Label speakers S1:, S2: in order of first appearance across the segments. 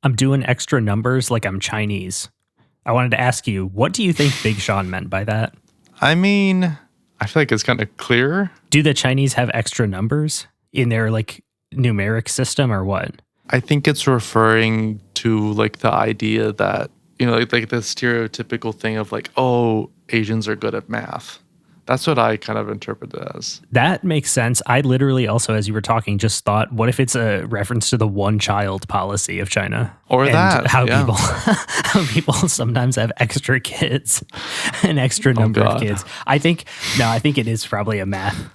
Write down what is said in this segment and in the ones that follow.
S1: I'm doing extra numbers like I'm Chinese. I wanted to ask you, what do you think Big Sean meant by that?
S2: I mean, I feel like it's kind of clear.
S1: Do the Chinese have extra numbers in their like numeric system or what?
S2: I think it's referring to like the idea that, like the stereotypical thing of like, oh, Asians are good at math. That's what I kind of interpret it as.
S1: That makes sense. I literally also, as you were talking, just thought, what if it's a reference to the one-child policy of China?
S2: Or
S1: and
S2: that,
S1: how
S2: yeah.
S1: how people sometimes have extra kids, an extra number of kids. I think it is probably a math.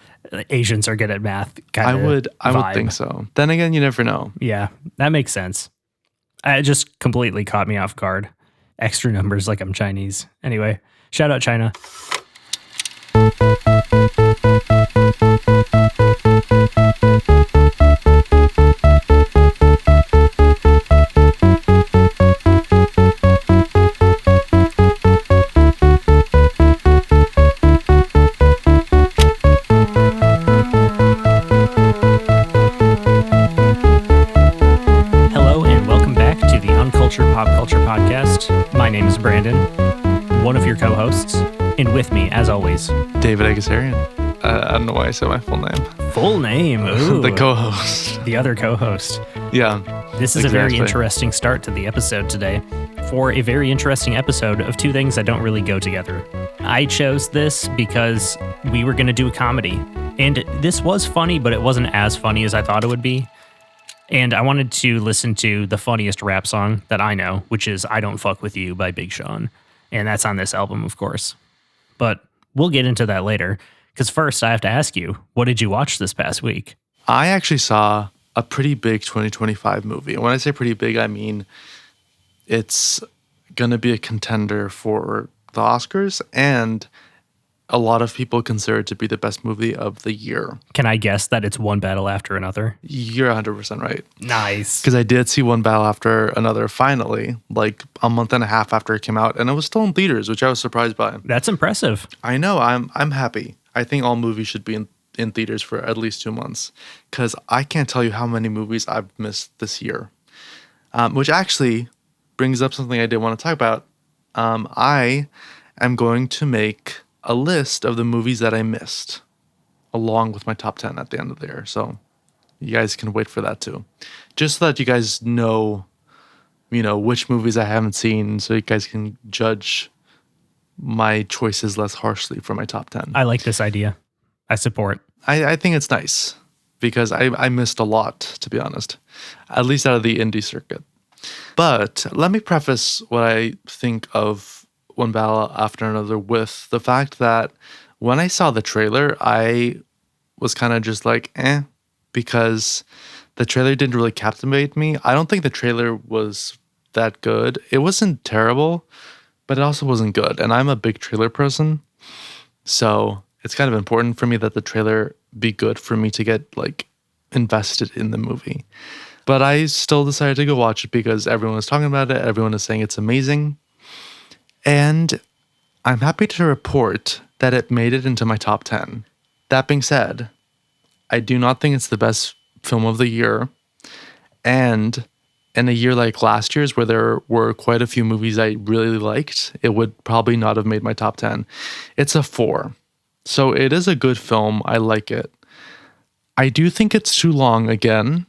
S1: Asians are good at math kind of
S2: I would think so. Then again, you never know.
S1: Yeah, that makes sense. It just completely caught me off guard. Extra numbers like I'm Chinese. Anyway, shout out China. Hello and welcome back to the Uncultured Pop Culture podcast. My name is Brandon, one of your co-hosts, and with me, as always,
S2: David Agasarian. I don't know why I said my full name.
S1: Full name. Ooh,
S2: The co-host.
S1: the other co-host.
S2: Yeah.
S1: This is a very interesting start to the episode today for a very interesting episode of two things that don't really go together. I chose this because we were going to do a comedy, and this was funny, but it wasn't as funny as I thought it would be. And I wanted to listen to the funniest rap song that I know, which is I Don't Fuck With You by Big Sean. And that's on this album, of course. But we'll get into that later, because first I have to ask you, what did you watch this past week?
S2: I actually saw a pretty big 2025 movie. And when I say pretty big, I mean it's going to be a contender for the Oscars, and a lot of people consider it to be the best movie of the year.
S1: Can I guess that it's one battle after another?
S2: You're 100% right.
S1: Nice.
S2: Because I did see One Battle After Another finally, like a month and a half after it came out, and it was still in theaters, which I was surprised by.
S1: That's impressive.
S2: I know. I'm happy. I think all movies should be in theaters for at least 2 months, because I can't tell you how many movies I've missed this year. Which actually brings up something I did want to talk about. I am going to make a list of the movies that I missed, along with my top 10 at the end of the year. So you guys can wait for that too. Just so that you guys know, which movies I haven't seen, so you guys can judge my choices less harshly for my top 10.
S1: I like this idea. I support.
S2: I think it's nice because I missed a lot, to be honest, at least out of the indie circuit. But let me preface what I think of One Battle After Another with the fact that when I saw the trailer, I was kind of just like, because the trailer didn't really captivate me. I don't think the trailer was that good. It wasn't terrible, but it also wasn't good. And I'm a big trailer person, so it's kind of important for me that the trailer be good for me to get like invested in the movie. But I still decided to go watch it because everyone is talking about it. Everyone is saying it's amazing. And I'm happy to report that it made it into my top 10. That being said, I do not think it's the best film of the year. And in a year like last year's, where there were quite a few movies I really liked, it would probably not have made my top 10. It's a 4. So it is a good film. I like it. I do think it's too long again.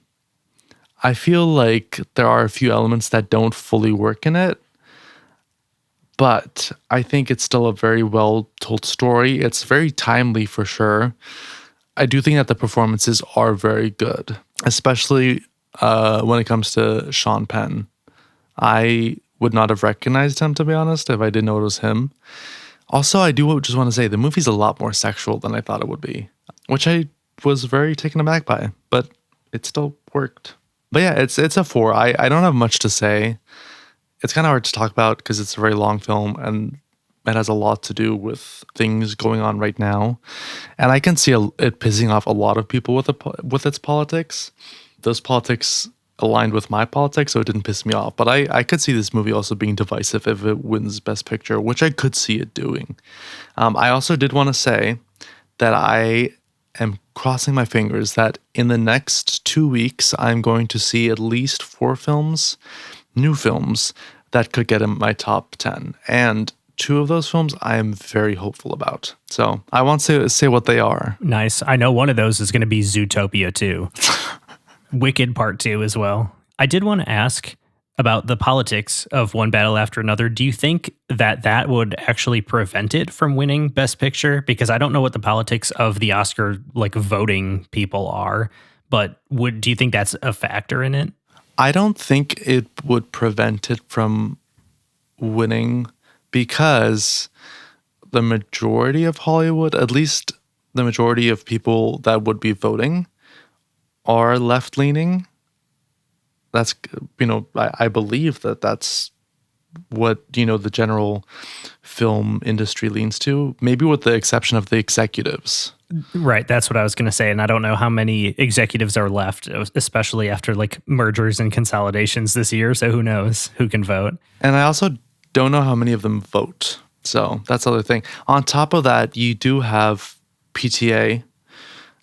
S2: I feel like there are a few elements that don't fully work in it. But I think it's still a very well-told story. It's very timely for sure. I do think that the performances are very good, especially when it comes to Sean Penn. I would not have recognized him, to be honest, if I didn't know it was him. Also, I do just want to say the movie's a lot more sexual than I thought it would be, which I was very taken aback by, but it still worked. But yeah, it's a 4. I don't have much to say. It's kind of hard to talk about because it's a very long film and it has a lot to do with things going on right now. And I can see it pissing off a lot of people with its politics. Those politics aligned with my politics, so it didn't piss me off. But I could see this movie also being divisive if it wins Best Picture, which I could see it doing. I also did want to say that I am crossing my fingers that in the next 2 weeks, I'm going to see at least 4 films new films that could get in my top 10. And two of those films I am very hopeful about. So I won't say what they are.
S1: Nice. I know one of those is going to be Zootopia 2. Wicked Part 2 as well. I did want to ask about the politics of One Battle After Another. Do you think that would actually prevent it from winning Best Picture? Because I don't know what the politics of the Oscar voting people are, but do you think that's a factor in it?
S2: I don't think it would prevent it from winning because the majority of Hollywood, at least the majority of people that would be voting, are left-leaning. That's, I believe that's what, the general film industry leans to, maybe with the exception of the executives.
S1: Right. That's what I was going to say. And I don't know how many executives are left, especially after mergers and consolidations this year. So who knows who can vote?
S2: And I also don't know how many of them vote. So that's the other thing. On top of that, you do have PTA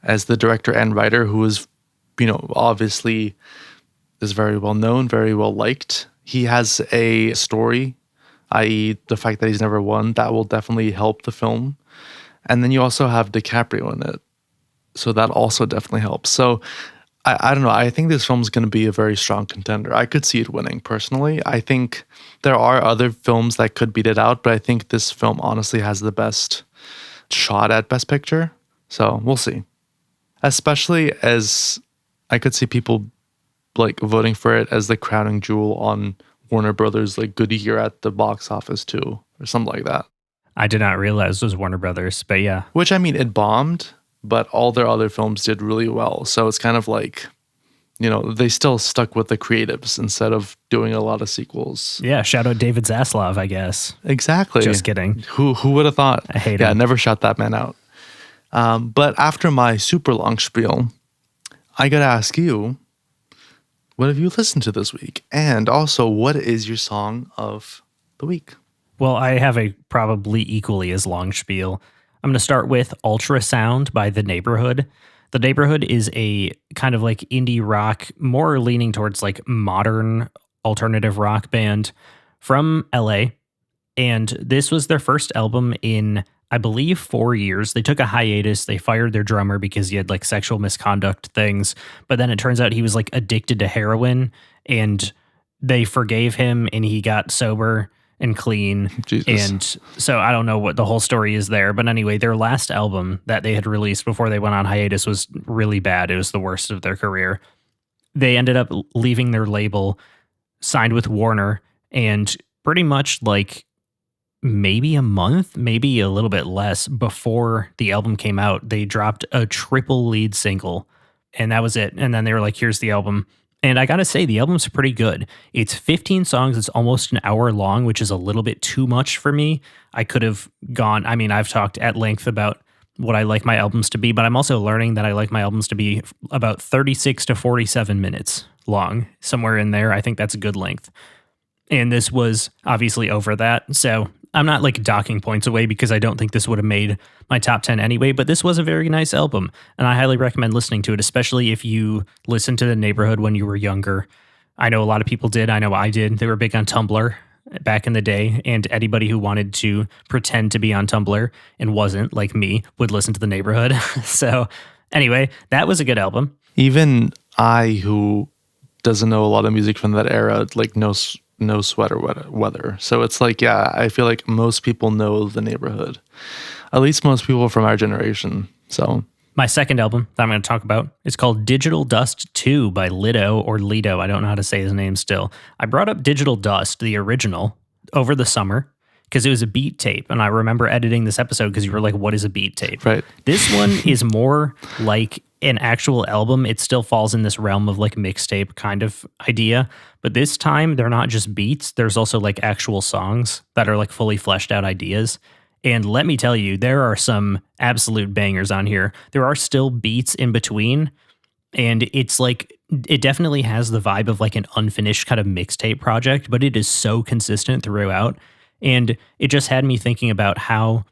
S2: as the director and writer, who is, obviously is very well known, very well liked. He has a story, i.e. the fact that he's never won, that will definitely help the film. And then you also have DiCaprio in it. So that also definitely helps. So I don't know. I think this film's going to be a very strong contender. I could see it winning personally. I think there are other films that could beat it out, but I think this film honestly has the best shot at Best Picture. So we'll see. Especially as I could see people voting for it as the crowning jewel on Warner Brothers good year at the box office too, or something like that.
S1: I did not realize it was Warner Brothers, but yeah.
S2: Which, I mean, it bombed, but all their other films did really well. So it's kind of they still stuck with the creatives instead of doing a lot of sequels.
S1: Yeah, shout out David Zaslav, I guess.
S2: Exactly.
S1: Just kidding.
S2: Who would have thought?
S1: I hate him.
S2: Yeah, never shut that man out. But after my super long spiel, I got to ask you, what have you listened to this week? And also, what is your song of the week?
S1: Well, I have a probably equally as long spiel. I'm going to start with Ultrasound by The Neighborhood. The Neighborhood is a kind of indie rock, more leaning towards modern alternative rock band from LA. And this was their first album in, I believe, 4 years. They took a hiatus. They fired their drummer because he had sexual misconduct things. But then it turns out he was addicted to heroin, and they forgave him and he got sober and clean.
S2: Jesus.
S1: And so I don't know what the whole story is there. But anyway, their last album that they had released before they went on hiatus was really bad. It was the worst of their career. They ended up leaving their label, signed with Warner, and pretty much maybe a month, maybe a little bit less before the album came out, they dropped a triple lead single, and that was it. And then they were like, here's the album. And I gotta say, the album's pretty good. It's 15 songs. It's almost an hour long, which is a little bit too much for me. I could have gone, I've talked at length about what I like my albums to be, but I'm also learning that I like my albums to be about 36 to 47 minutes long, somewhere in there. I think that's a good length. And this was obviously over that. So I'm not docking points away because I don't think this would have made my top 10 anyway, but this was a very nice album. And I highly recommend listening to it, especially if you listened to The Neighborhood when you were younger. I know a lot of people did. I know I did. They were big on Tumblr back in the day. And anybody who wanted to pretend to be on Tumblr and wasn't, like me, would listen to The Neighborhood. So anyway, that was a good album.
S2: Even I, who doesn't know a lot of music from that era, knows No Sweater Weather. So it's yeah, I feel like most people know The Neighborhood. At least most people from our generation. So
S1: my second album that I'm going to talk about is called Digital Dust 2 by Lido or Lido. I don't know how to say his name still. I brought up Digital Dust, the original, over the summer because it was a beat tape. And I remember editing this episode because you were like, what is a beat tape?
S2: Right.
S1: This one is more like an actual album. It still falls in this realm of mixtape kind of idea. But this time they're not just beats. There's also actual songs that are fully fleshed out ideas. And let me tell you, there are some absolute bangers on here. There are still beats in between. And it's it definitely has the vibe of an unfinished kind of mixtape project, but it is so consistent throughout. And it just had me thinking about how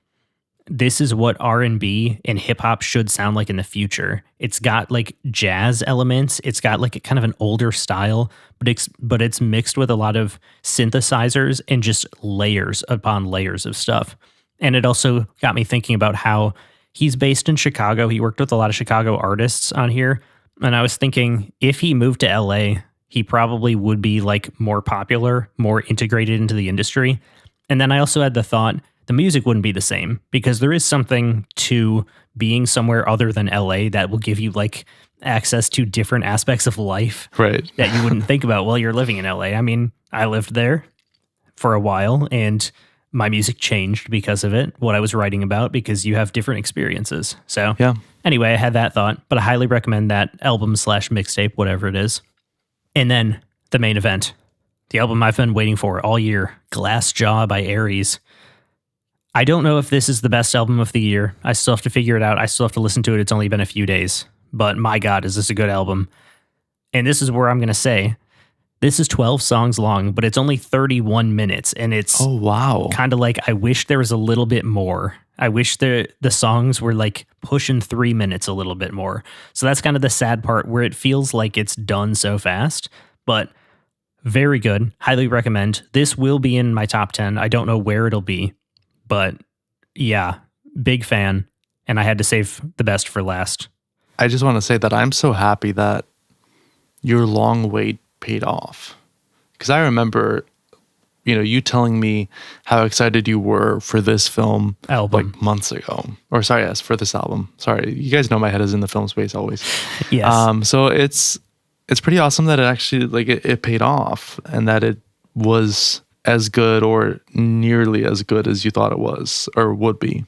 S1: this is what R&B and hip hop should sound like in the future. It's got like jazz elements. It's got like a kind of an older style, but it's mixed with a lot of synthesizers and just layers upon layers of stuff. And it also got me thinking about how he's based in Chicago. He worked with a lot of Chicago artists on here. And I was thinking if he moved to LA, he probably would be like more popular, more integrated into the industry. And then I also had the thought the music wouldn't be the same because there is something to being somewhere other than LA that will give you like access to different aspects of life
S2: Right.
S1: that you wouldn't think about while you're living in LA. I mean, I lived there for a while and my music changed because of it, what I was writing about, because you have different experiences. So
S2: Yeah.
S1: anyway, I had that thought, but I highly recommend that album/mixtape, whatever it is. And then the main event, the album I've been waiting for all year, Glass Jaw by Aries. I don't know if this is the best album of the year. I still have to figure it out. I still have to listen to it. It's only been a few days. But my God, is this a good album? And this is where I'm going to say, this is 12 songs long, but it's only 31 minutes. And it's
S2: Oh, wow.
S1: kind of like, I wish there was a little bit more. I wish the songs were like pushing 3 minutes a little bit more. So that's kind of the sad part where it feels like it's done so fast. But very good. Highly recommend. This will be in my top 10. I don't know where it'll be. But yeah, big fan. And I had to save the best for last.
S2: I just want to say that I'm so happy that your long wait paid off. Because I remember, you telling me how excited you were for this film
S1: Album.
S2: like months ago. Or sorry, yes, for this album. Sorry, you guys know my head is in the film space always.
S1: Yes.
S2: So it's pretty awesome that it actually like it paid off and that it was as good or nearly as good as you thought it was or would be.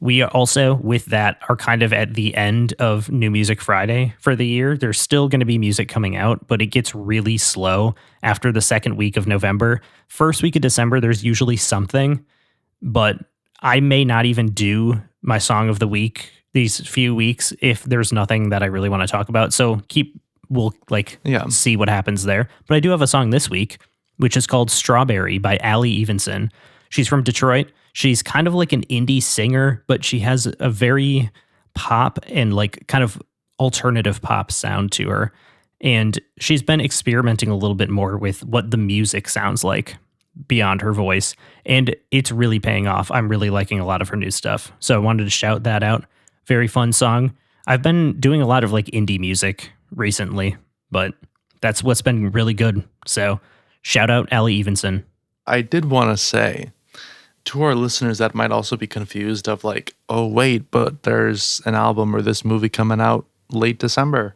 S1: We are also, with that, are kind of at the end of New Music Friday for the year. There's still going to be music coming out, but it gets really slow after the second week of November. First week of December, there's usually something, but I may not even do my song of the week these few weeks if there's nothing that I really want to talk about. So we'll see what happens there. But I do have a song this week, which is called Strawberry by Allie Evenson. She's from Detroit. She's kind of like an indie singer, but she has a very pop and like kind of alternative pop sound to her. And she's been experimenting a little bit more with what the music sounds like beyond her voice. And it's really paying off. I'm really liking a lot of her new stuff. So I wanted to shout that out. Very fun song. I've been doing a lot of like indie music recently, but that's what's been really good. So shout out Allie Evenson.
S2: I did want to say to our listeners that might also be confused of like, oh, wait, but there's an album or this movie coming out late December.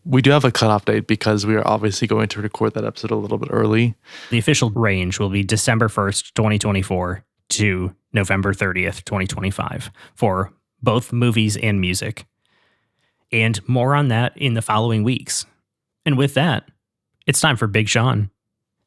S2: We do have a cutoff date because we are obviously going to record that episode a little bit early.
S1: The official range will be December 1st, 2024 to November 30th, 2025 for both movies and music. And more on that in the following weeks. And with that, it's time for Big Sean.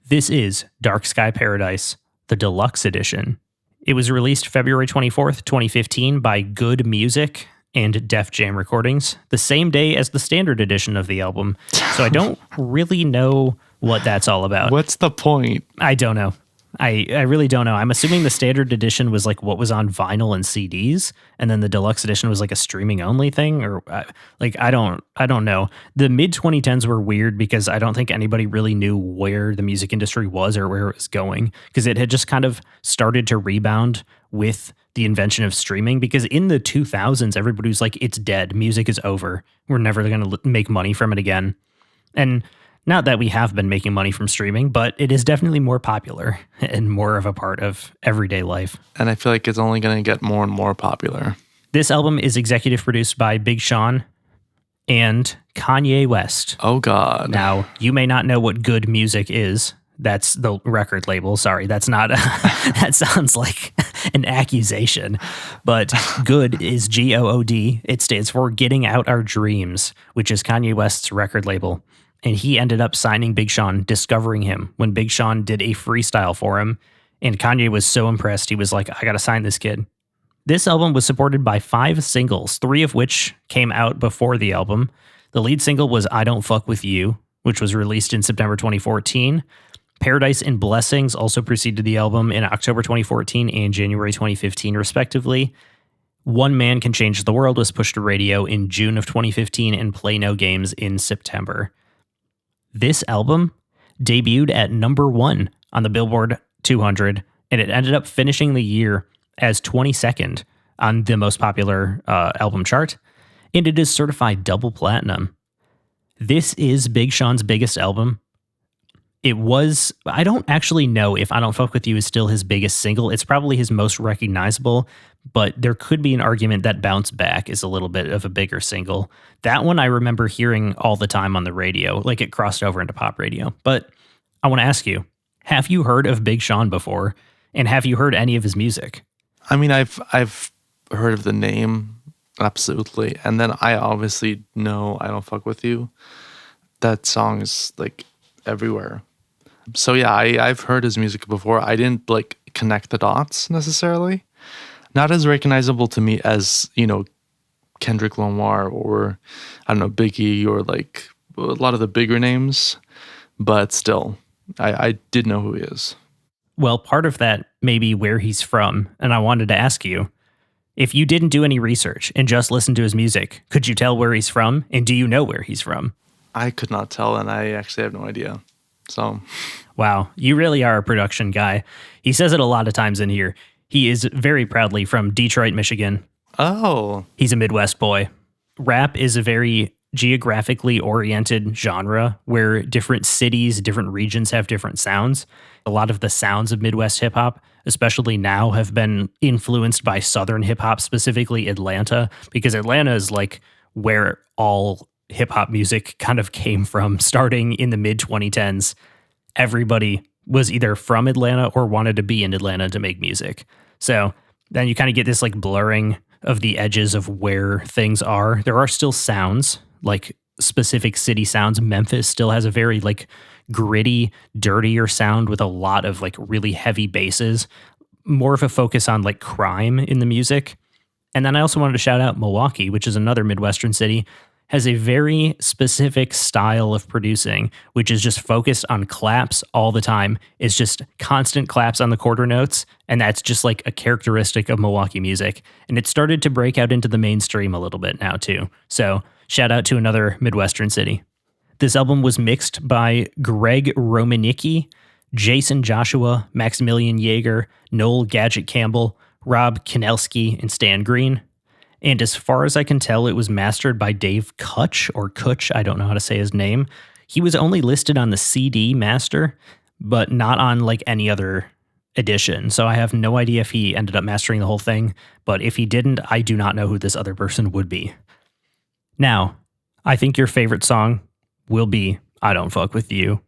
S1: This is Dark Sky Paradise, the Deluxe Edition. It was released February 24th, 2015 by Good Music and Def Jam Recordings, the same day as the standard edition of the album. So I don't really know what that's all about.
S2: What's the point?
S1: I don't know. I really don't know. I'm assuming the standard edition was like what was on vinyl and CDs, and then the deluxe edition was like a streaming only thing, or I don't know. The mid 2010s were weird because I don't think anybody really knew where the music industry was or where it was going, because it had just kind of started to rebound with the invention of streaming. Because in the 2000s, everybody was like, "It's dead. Music is over. We're never going to make money from it again." And not that we have been making money from streaming, but it is definitely more popular and more of a part of everyday life.
S2: And I feel like it's only going to get more and more popular.
S1: This album is executive produced by Big Sean and Kanye West.
S2: Oh, God.
S1: Now, you may not know what Good Music is. That's the record label. Sorry, that's not, that sounds like an accusation. But Good is GOOD. It stands for Getting Out Our Dreams, which is Kanye West's record label. And he ended up signing Big Sean, discovering him when Big Sean did a freestyle for him. And Kanye was so impressed, he was like, I got to sign this kid. This album was supported by 5 singles, 3 of which came out before the album. The lead single was I Don't Fuck With You, which was released in September 2014. Paradise and Blessings also preceded the album in October 2014 and January 2015, respectively. One Man Can Change the World was pushed to radio in June of 2015 and Play No Games in September. This album debuted at number 1 on the Billboard 200, and it ended up finishing the year as 22nd on the most popular album chart, and it is certified double platinum. This is Big Sean's biggest album. It was, I don't actually know if I Don't Fuck With You is still his biggest single. It's probably his most recognizable, but there could be an argument that Bounce Back is a little bit of a bigger single. That one I remember hearing all the time on the radio, like it crossed over into pop radio. But I want to ask you, have you heard of Big Sean before? And have you heard any of his music?
S2: I mean, I've heard of the name, absolutely. And then I obviously know I Don't Fuck With You. That song is like everywhere. So yeah, I've heard his music before. I didn't like connect the dots necessarily. Not as recognizable to me as, Kendrick Lamar or, I don't know, Biggie or like a lot of the bigger names. But still, I did know who he is.
S1: Well, part of that may be where he's from. And I wanted to ask you, if you didn't do any research and just listened to his music, could you tell where he's from? And do you know where he's from?
S2: I could not tell, and I actually have no idea. So,
S1: wow, you really are a production guy. He says it a lot of times in here. He is very proudly from Detroit, Michigan.
S2: Oh.
S1: He's a Midwest boy. Rap is a very geographically oriented genre where different cities, different regions have different sounds. A lot of the sounds of Midwest hip hop, especially now, have been influenced by Southern hip hop, specifically Atlanta, because Atlanta is like where all hip hop music kind of came from starting in the mid 2010s. Everybody was either from Atlanta or wanted to be in Atlanta to make music. So then you kind of get this like blurring of the edges of where things are. There are still sounds, like specific city sounds. Memphis still has a very like gritty, dirtier sound with a lot of like really heavy basses, more of a focus on like crime in the music. And then I also wanted to shout out Milwaukee, which is another Midwestern city, has a very specific style of producing, which is just focused on claps all the time. It's just constant claps on the quarter notes, and that's just like a characteristic of Milwaukee music. And it started to break out into the mainstream a little bit now too. So shout out to another Midwestern city. This album was mixed by Greg Romanicki, Jason Joshua, Maximilian Yeager, Noel Gadget Campbell, Rob Kinelski, and Stan Green. And as far as I can tell, it was mastered by Dave Kutch, or Kutch, I don't know how to say his name. He was only listed on the CD master, but not on like any other edition. So I have no idea if he ended up mastering the whole thing, but if he didn't, I do not know who this other person would be. Now, I think your favorite song will be I Don't Fuck With You.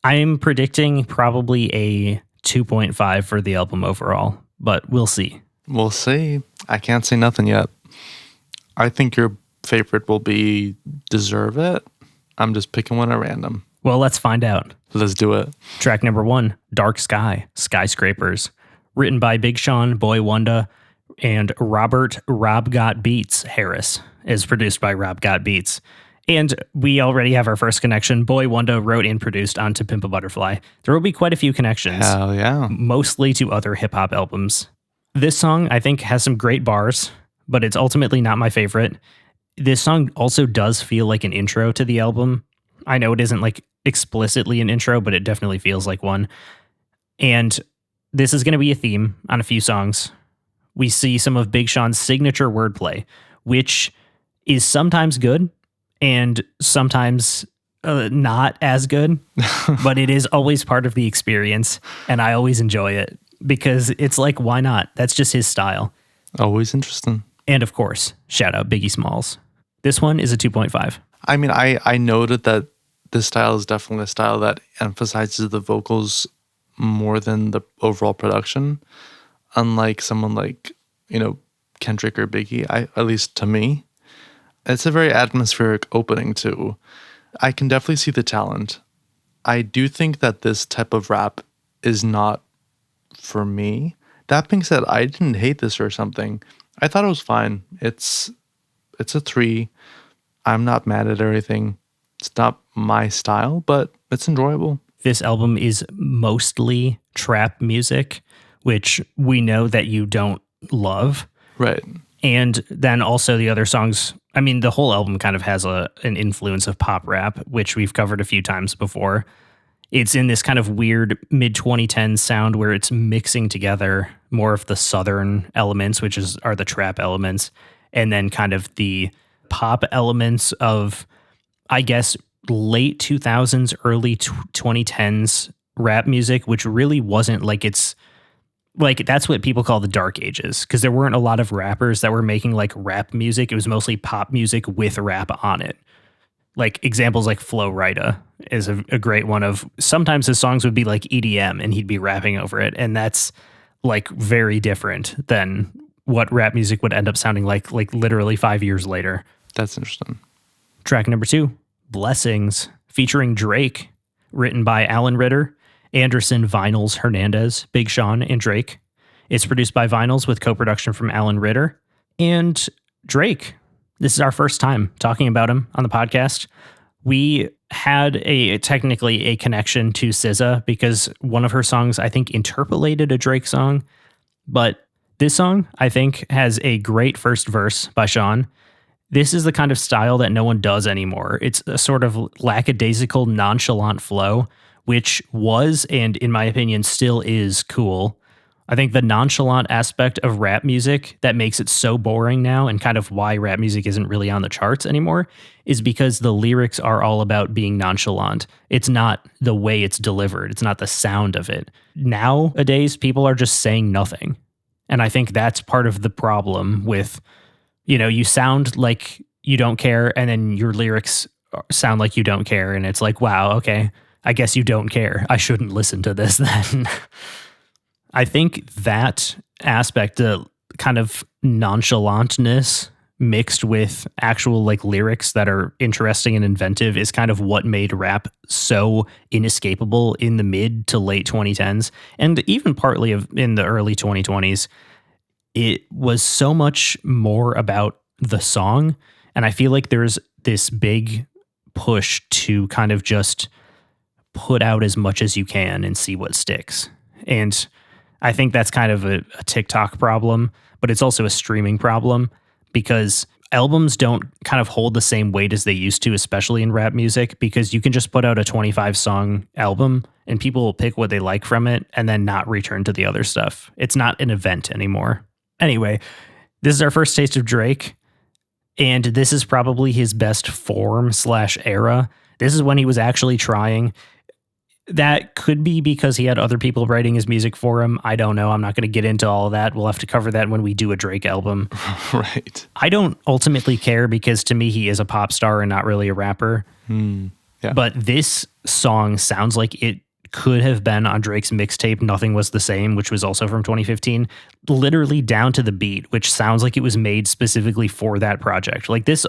S1: I'm predicting probably a 2.5 for the album overall, but we'll see.
S2: We'll see. I can't say nothing yet. I think your favorite will be Deserve It. I'm just picking one at random.
S1: Well, let's find out.
S2: Let's do it.
S1: Track number 1, Dark Sky, Skyscrapers. Written by Big Sean, Boy Wonder, and Robert Rob Got Beats Harris. Is produced by Rob Got Beats. And we already have our first connection. Boy Wonder wrote and produced on To Pimp a Butterfly. There will be quite a few connections.
S2: Hell yeah.
S1: Mostly to other hip-hop albums. This song, I think, has some great bars, but it's ultimately not my favorite. This song also does feel like an intro to the album. I know it isn't like explicitly an intro, but it definitely feels like one. And this is going to be a theme on a few songs. We see some of Big Sean's signature wordplay, which is sometimes good and sometimes not as good, but it is always part of the experience, and I always enjoy it. Because it's like, why not? That's just his style.
S2: Always interesting.
S1: And of course, shout out Biggie Smalls. This one is a 2.5.
S2: I mean, I noted that this style is definitely a style that emphasizes the vocals more than the overall production. Unlike someone like, Kendrick or Biggie, at least to me. It's a very atmospheric opening too. I can definitely see the talent. I do think that this type of rap is not for me. That being said, I didn't hate this or something. I thought it was fine. It's a 3. I'm not mad at everything. It's not my style, but it's enjoyable.
S1: This album is mostly trap music, which we know that you don't love.
S2: Right.
S1: And then also the other songs, I mean, the whole album kind of has an influence of pop rap, which we've covered a few times before. It's in this kind of weird mid-2010s sound where it's mixing together more of the southern elements, which are the trap elements, and then kind of the pop elements of, I guess, late 2000s, early 2010s rap music, which really wasn't like it's like that's what people call the dark ages, because there weren't a lot of rappers that were making like rap music. It was mostly pop music with rap on it. Like examples like Flo Rida is a great one of sometimes his songs would be like EDM and he'd be rapping over it. And that's like very different than what rap music would end up sounding like literally 5 years later.
S2: That's interesting.
S1: Track number 2, Blessings, featuring Drake, written by Alan Ritter, Anderson, Vinyls, Hernandez, Big Sean, and Drake. It's produced by Vinyls with co-production from Alan Ritter and Drake. This is our first time talking about him on the podcast. We had technically a connection to SZA because one of her songs, I think, interpolated a Drake song. But this song, I think, has a great first verse by Sean. This is the kind of style that no one does anymore. It's a sort of lackadaisical, nonchalant flow, which was, and in my opinion, still is cool. I think the nonchalant aspect of rap music that makes it so boring now and kind of why rap music isn't really on the charts anymore is because the lyrics are all about being nonchalant. It's not the way it's delivered. It's not the sound of it. Nowadays, people are just saying nothing. And I think that's part of the problem with, you sound like you don't care and then your lyrics sound like you don't care. And it's like, wow, okay, I guess you don't care. I shouldn't listen to this then. I think that aspect, the kind of nonchalantness mixed with actual like lyrics that are interesting and inventive is kind of what made rap so inescapable in the mid to late 2010s and even partly in the early 2020s. It was so much more about the song. And I feel like there's this big push to kind of just put out as much as you can and see what sticks. And I think that's kind of a TikTok problem, but it's also a streaming problem because albums don't kind of hold the same weight as they used to, especially in rap music, because you can just put out a 25-song album and people will pick what they like from it and then not return to the other stuff. It's not an event anymore. Anyway, this is our first taste of Drake, and this is probably his best form/era. This is when he was actually trying. That could be because he had other people writing his music for him. I don't know. I'm not going to get into all of that. We'll have to cover that when we do a Drake album.
S2: Right.
S1: I don't ultimately care because to me, he is a pop star and not really a rapper.
S2: Yeah.
S1: But this song sounds like it could have been on Drake's mixtape Nothing Was the Same, which was also from 2015, literally down to the beat, which sounds like it was made specifically for that project. Like this,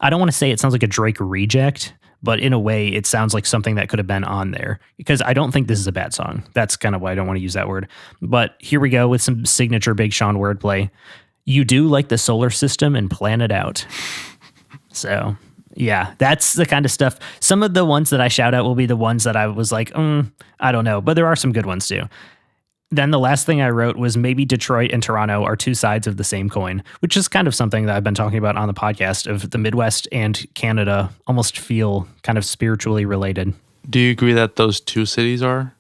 S1: I don't want to say it sounds like a Drake reject, but in a way, it sounds like something that could have been on there because I don't think this is a bad song. That's kind of why I don't want to use that word. But here we go with some signature Big Sean wordplay. You do like the solar system and plan it out. So, yeah, that's the kind of stuff. Some of the ones that I shout out will be the ones that I was like, I don't know. But there are some good ones too. Then the last thing I wrote was maybe Detroit and Toronto are two sides of the same coin, which is kind of something that I've been talking about on the podcast of the Midwest and Canada almost feel kind of spiritually related.
S2: Do you agree that those two cities are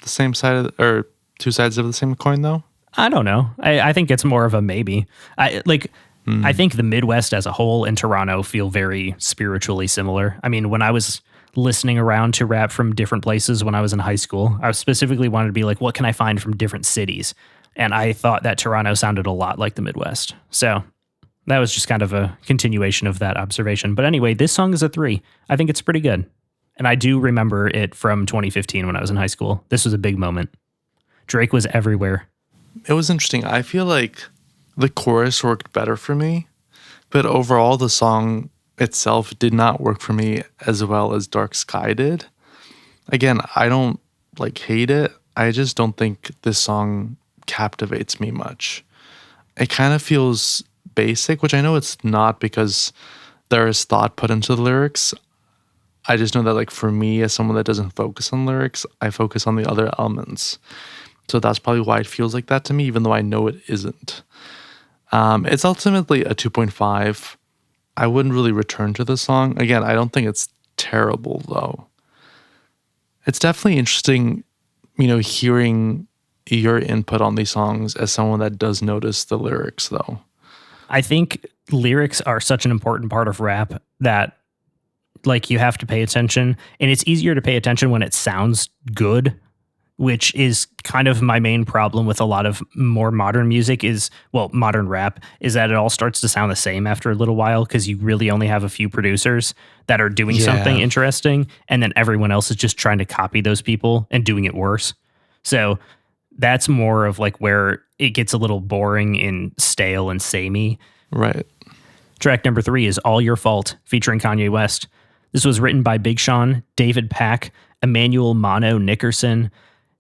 S2: the same side or two sides of the same coin though?
S1: I don't know. I think it's more of a maybe. I think the Midwest as a whole and Toronto feel very spiritually similar. I mean, when I was listening around to rap from different places when I was in high school, I specifically wanted to be like, what can I find from different cities? And I thought that Toronto sounded a lot like the Midwest. So that was just kind of a continuation of that observation. But anyway, this song is a 3. I think it's pretty good. And I do remember it from 2015 when I was in high school. This was a big moment. Drake was everywhere.
S2: It was interesting. I feel like the chorus worked better for me, but overall the song itself did not work for me as well as Dark Sky did. Again, I don't hate it. I just don't think this song captivates me much. It kind of feels basic, which I know it's not because there is thought put into the lyrics. I just know that for me as someone that doesn't focus on lyrics, I focus on the other elements. So that's probably why it feels like that to me, even though I know it isn't. It's ultimately a 2.5. I wouldn't really return to the song. Again, I don't think it's terrible, though. It's definitely interesting, hearing your input on these songs as someone that does notice the lyrics, though.
S1: I think lyrics are such an important part of rap that like you have to pay attention, and it's easier to pay attention when it sounds good, which is kind of my main problem with a lot of more modern music modern rap is that it all starts to sound the same after a little while because you really only have a few producers that are doing something interesting, and then everyone else is just trying to copy those people and doing it worse. So that's more of like where it gets a little boring and stale and samey.
S2: Right.
S1: Track number 3 is All Your Fault, featuring Kanye West. This was written by Big Sean, David Pack, Emmanuel Mono Nickerson,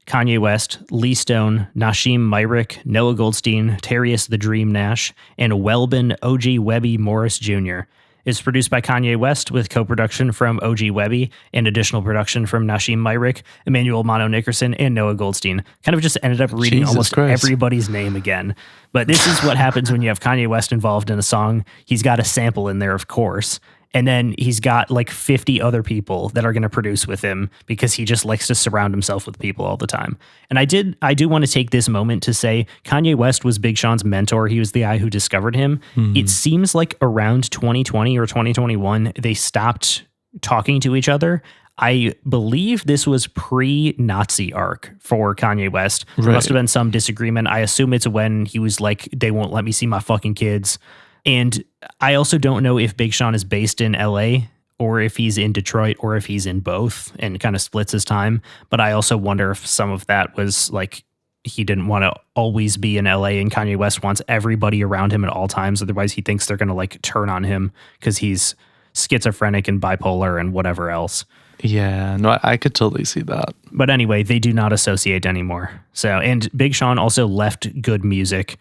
S1: Kanye West, Lee Stone, Nashim Myrick, Noah Goldstein, Terrius the Dream Nash, and Welbin O.G. Webby Morris Jr. It's produced by Kanye West with co-production from O.G. Webby and additional production from Nashim Myrick, Emmanuel Mono Nickerson, and Noah Goldstein. Kind of just ended up reading almost everybody's name again. But this is what happens when you have Kanye West involved in a song. He's got a sample in there, of course. And then he's got like 50 other people that are going to produce with him because he just likes to surround himself with people all the time. And I do want to take this moment to say Kanye West was Big Sean's mentor. He was the guy who discovered him. Mm-hmm. It seems like around 2020 or 2021, they stopped talking to each other. I believe this was pre-Nazi arc for Kanye West. There must have been some disagreement. I assume it's when he was like, they won't let me see my fucking kids. And I also don't know if Big Sean is based in LA or if he's in Detroit or if he's in both and kind of splits his time. But I also wonder if some of that was like he didn't want to always be in LA and Kanye West wants everybody around him at all times. Otherwise, he thinks they're going to like turn on him because he's schizophrenic and bipolar and whatever else.
S2: Yeah, no, I could totally see that.
S1: But anyway, they do not associate anymore. So, and Big Sean also left Good Music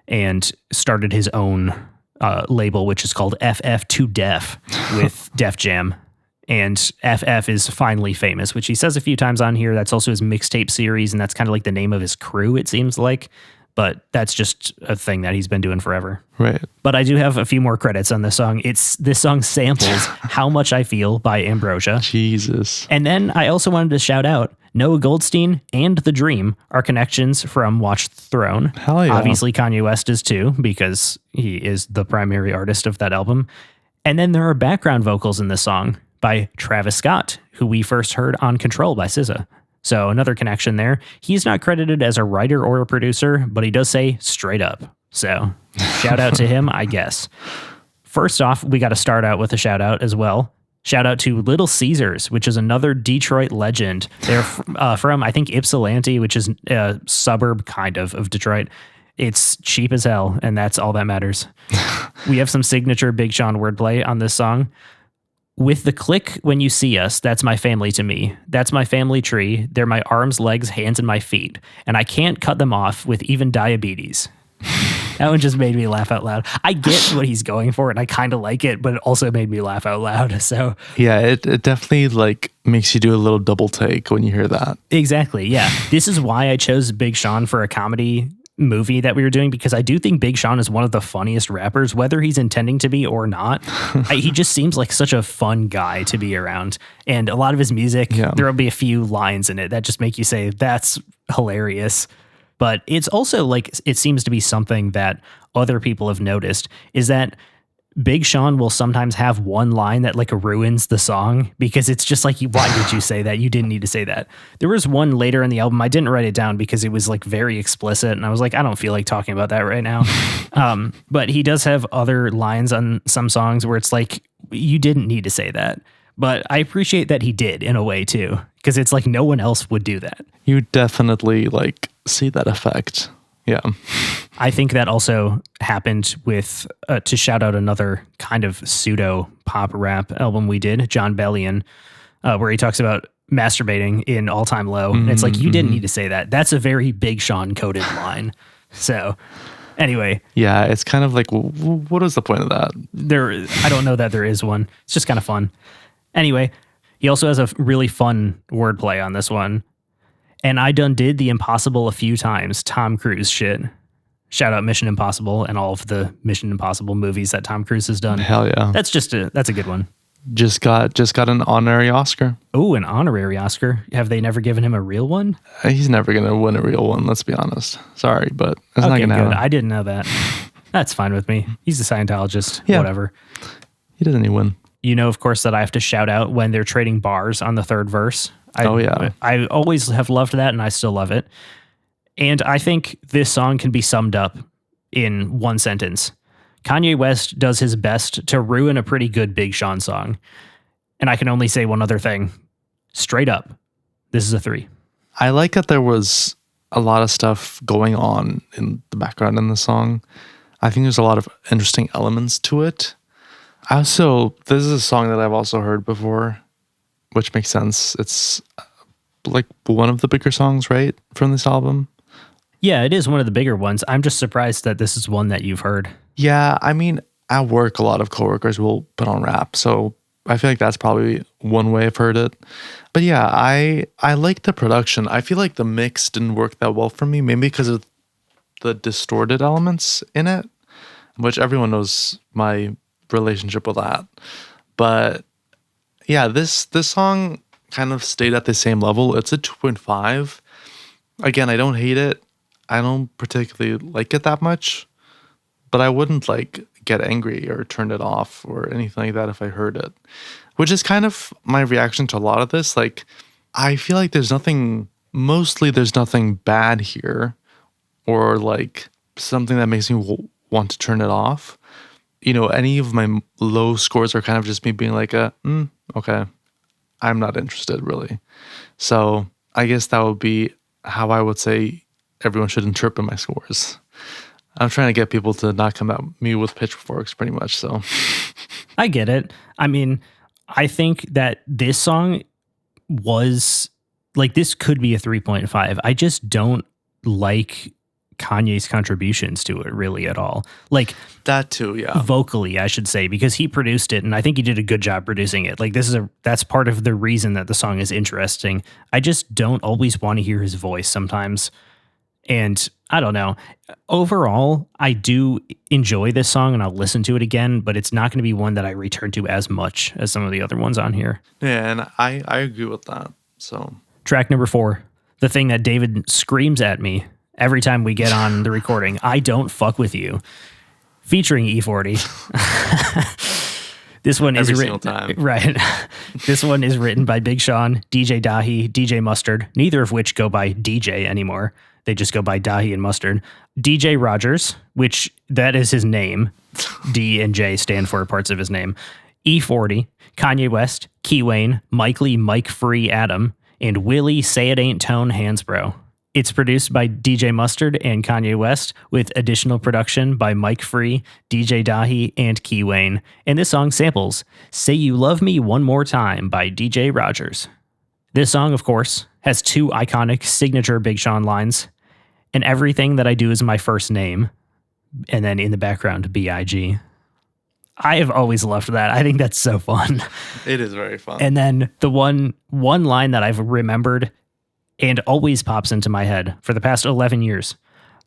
S1: and started his own label, which is called FF2 Def with Def Jam. And FF is Finally Famous, which he says a few times on here. That's also his mixtape series, and that's kind of like the name of his crew, it seems like. But that's just a thing that he's been doing forever.
S2: Right.
S1: But I do have a few more credits on this song. This song samples How Much I Feel by Ambrosia.
S2: Jesus.
S1: And then I also wanted to shout out Noah Goldstein and The Dream are connections from Watch the Throne.
S2: Hell yeah.
S1: Obviously Kanye West is too, because he is the primary artist of that album. And then there are background vocals in this song by Travis Scott, who we first heard on Control by SZA. So another connection there. He's not credited as a writer or a producer, but he does say straight up. So shout out to him, I guess. First off, we got to start out with a shout out as well. Shout out to Little Caesars, which is another Detroit legend. They're from, I think, Ypsilanti, which is a suburb kind of Detroit. It's cheap as hell, and that's all that matters. We have some signature Big Sean wordplay on this song. With the click when you see us, that's my family to me. That's my family tree. They're my arms, legs, hands, and my feet. And I can't cut them off with even diabetes. That one just made me laugh out loud. I get what he's going for, and I kind of like it, but it also made me laugh out loud. So
S2: yeah, it definitely like makes you do a little double take when you hear that.
S1: Exactly, yeah. This is why I chose Big Sean for a comedy movie that we were doing, because I do think Big Sean is one of the funniest rappers, whether he's intending to be or not. He just seems like such a fun guy to be around, and a lot of his music, there will be a few lines in it that just make you say that's hilarious. But it's also like, it seems to be something that other people have noticed, is that Big Sean will sometimes have one line that like ruins the song, because it's just like, why did you say that? You didn't need to say that. There was one later in the album, I didn't write it down because it was like very explicit, and I was like, I don't feel like talking about that right now. But he does have other lines on some songs where it's like, you didn't need to say that. But I appreciate that he did in a way too, because it's like no one else would do that.
S2: You definitely like see that effect. Yeah.
S1: I think that also happened with, to shout out another kind of pseudo pop rap album we did, John Bellion, where he talks about masturbating in All Time Low. Mm-hmm, it's like, you didn't need to say that. That's a very Big Sean coded line. So anyway.
S2: Yeah, it's kind of like, what is the point of that?
S1: I don't know that there is one. It's just kind of fun. Anyway, he also has a really fun wordplay on this one. And I done did the impossible a few times, Tom Cruise shit. Shout out Mission Impossible and all of the Mission Impossible movies that Tom Cruise has done.
S2: Hell yeah.
S1: That's a good one.
S2: Just got an honorary Oscar.
S1: Oh, an honorary Oscar. Have they never given him a real one?
S2: He's never going to win a real one, let's be honest. Sorry, but it's not going to happen.
S1: I didn't know that. That's fine with me. He's a Scientologist.
S2: Yeah.
S1: Whatever.
S2: He doesn't even win.
S1: You know, of course, that I have to shout out when they're trading bars on the third verse. I always have loved that, and I still love it. And I think this song can be summed up in one sentence. Kanye West does his best to ruin a pretty good Big Sean song. And I can only say one other thing. Straight up, this is a 3.
S2: I like that there was a lot of stuff going on in the background in the song. I think there's a lot of interesting elements to it. This is a song that I've also heard before, which makes sense. It's like one of the bigger songs, right, from this album?
S1: Yeah, it is one of the bigger ones. I'm just surprised that this is one that you've heard.
S2: Yeah, I mean, at work, a lot of coworkers will put on rap, so I feel like that's probably one way I've heard it. But yeah, I like the production. I feel like the mix didn't work that well for me, maybe because of the distorted elements in it, which everyone knows my relationship with that. But yeah, this song kind of stayed at the same level. It's a 2.5. Again, I don't hate it. I don't particularly like it that much, but I wouldn't like get angry or turn it off or anything like that if I heard it, which is kind of my reaction to a lot of this. Like, I feel like there's nothing bad here or like something that makes me want to turn it off. You know, any of my low scores are kind of just me being like, okay, I'm not interested really. So I guess that would be how I would say everyone should interpret my scores. I'm trying to get people to not come at me with pitchforks pretty much, so.
S1: I get it. I mean, I think that this song was, like, this could be a 3.5. I just don't like Kanye's contributions to it really at all. Like,
S2: that too, yeah.
S1: Vocally, I should say, because he produced it, and I think he did a good job producing it. Like, that's part of the reason that the song is interesting. I just don't always want to hear his voice sometimes. And I don't know. Overall, I do enjoy this song and I'll listen to it again, but it's not going to be one that I return to as much as some of the other ones on here.
S2: Yeah, and I agree with that. So,
S1: track number 4, the thing that David screams at me every time we get on the recording, I Don't Fuck With You, featuring E40. This one is written, right. This one is written by Big Sean, DJ Dahi, DJ Mustard, neither of which go by DJ anymore. They just go by Dahi and Mustard. DJ Rogers, which that is his name. D and J stand for parts of his name. E40, Kanye West, Key Wayne, Mike Lee, Mike Free Adam, and Willie Say It Ain't Tone Hansbro. It's produced by DJ Mustard and Kanye West, with additional production by Mike Free, DJ Dahi, and Key Wayne. And this song samples Say You Love Me One More Time by DJ Rogers. This song, of course, has 2 iconic signature Big Sean lines. And everything that I do is my first name. And then in the background, B.I.G. I have always loved that. I think that's so fun.
S2: It is very fun.
S1: And then the one line that I've remembered and always pops into my head for the past 11 years.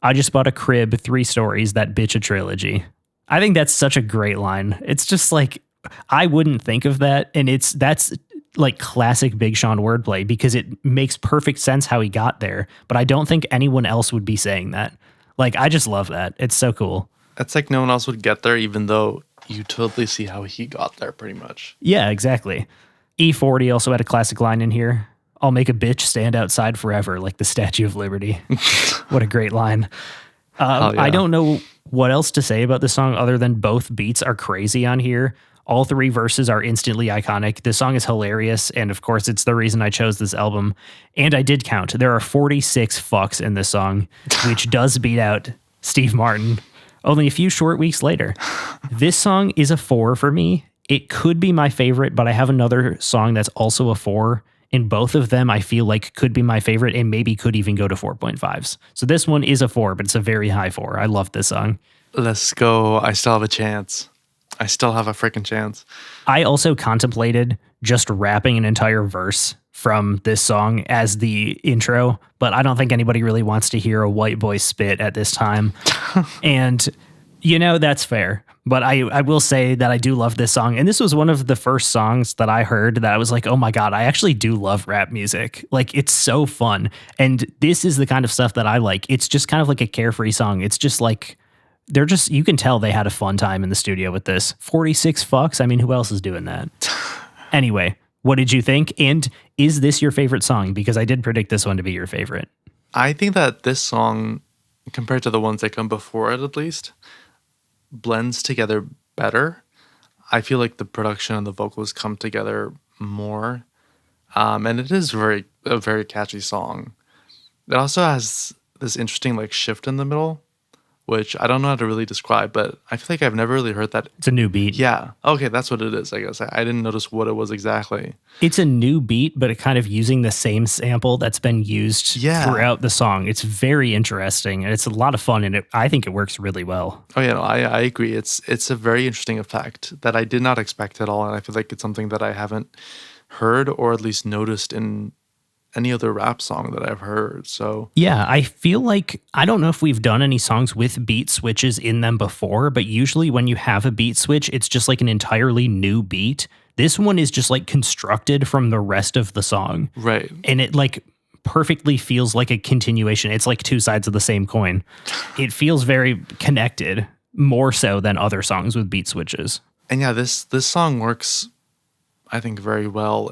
S1: I just bought a crib, 3 stories, that bitch a trilogy. I think that's such a great line. It's just like, I wouldn't think of that. And that's like classic Big Sean wordplay because it makes perfect sense how he got there. But I don't think anyone else would be saying that. Like, I just love that. It's so cool.
S2: It's like no one else would get there, even though you totally see how he got there pretty much.
S1: Yeah, exactly. E40 also had a classic line in here. I'll make a bitch stand outside forever like the Statue of Liberty. What a great line. Yeah. I don't know what else to say about this song other than both beats are crazy on here. All 3 verses are instantly iconic. This song is hilarious, and of course, it's the reason I chose this album. And I did count. There are 46 fucks in this song, which does beat out Steve Martin only a few short weeks later. This song is a 4 for me. It could be my favorite, but I have another song that's also a 4. And both of them, I feel like, could be my favorite and maybe could even go to 4.5s. So this one is a 4, but it's a very high 4. I love this song.
S2: Let's go. I still have a chance. I still have a freaking chance.
S1: I also contemplated just rapping an entire verse from this song as the intro, but I don't think anybody really wants to hear a white boy spit at this time. And, that's fair. But I will say that I do love this song. And this was one of the first songs that I heard that I was like, oh my God, I actually do love rap music. Like, it's so fun. And this is the kind of stuff that I like. It's just kind of like a carefree song. It's just like, you can tell they had a fun time in the studio with this. 46 fucks. I mean, who else is doing that? Anyway, what did you think? And is this your favorite song? Because I did predict this one to be your favorite.
S2: I think that this song, compared to the ones that come before it at least, blends together better. I feel like the production and the vocals come together more. And it is a very catchy song. It also has this interesting like shift in the middle, which I don't know how to really describe, but I feel like I've never really heard that.
S1: It's a new beat.
S2: Yeah. Okay, that's what it is, I guess. I didn't notice what it was exactly.
S1: It's a new beat, but it kind of using the same sample that's been used throughout the song. It's very interesting, and it's a lot of fun, and I think it works really well.
S2: Oh, yeah, no, I agree. It's a very interesting effect that I did not expect at all, and I feel like it's something that I haven't heard or at least noticed in any other rap song that I've heard. So
S1: yeah, I feel like, I don't know if we've done any songs with beat switches in them before, but usually when you have a beat switch, it's just like an entirely new beat. This one is just like constructed from the rest of the song.
S2: Right.
S1: And it like perfectly feels like a continuation. It's like two sides of the same coin. It feels very connected, more so than other songs with beat switches.
S2: And yeah, this song works, I think, very well.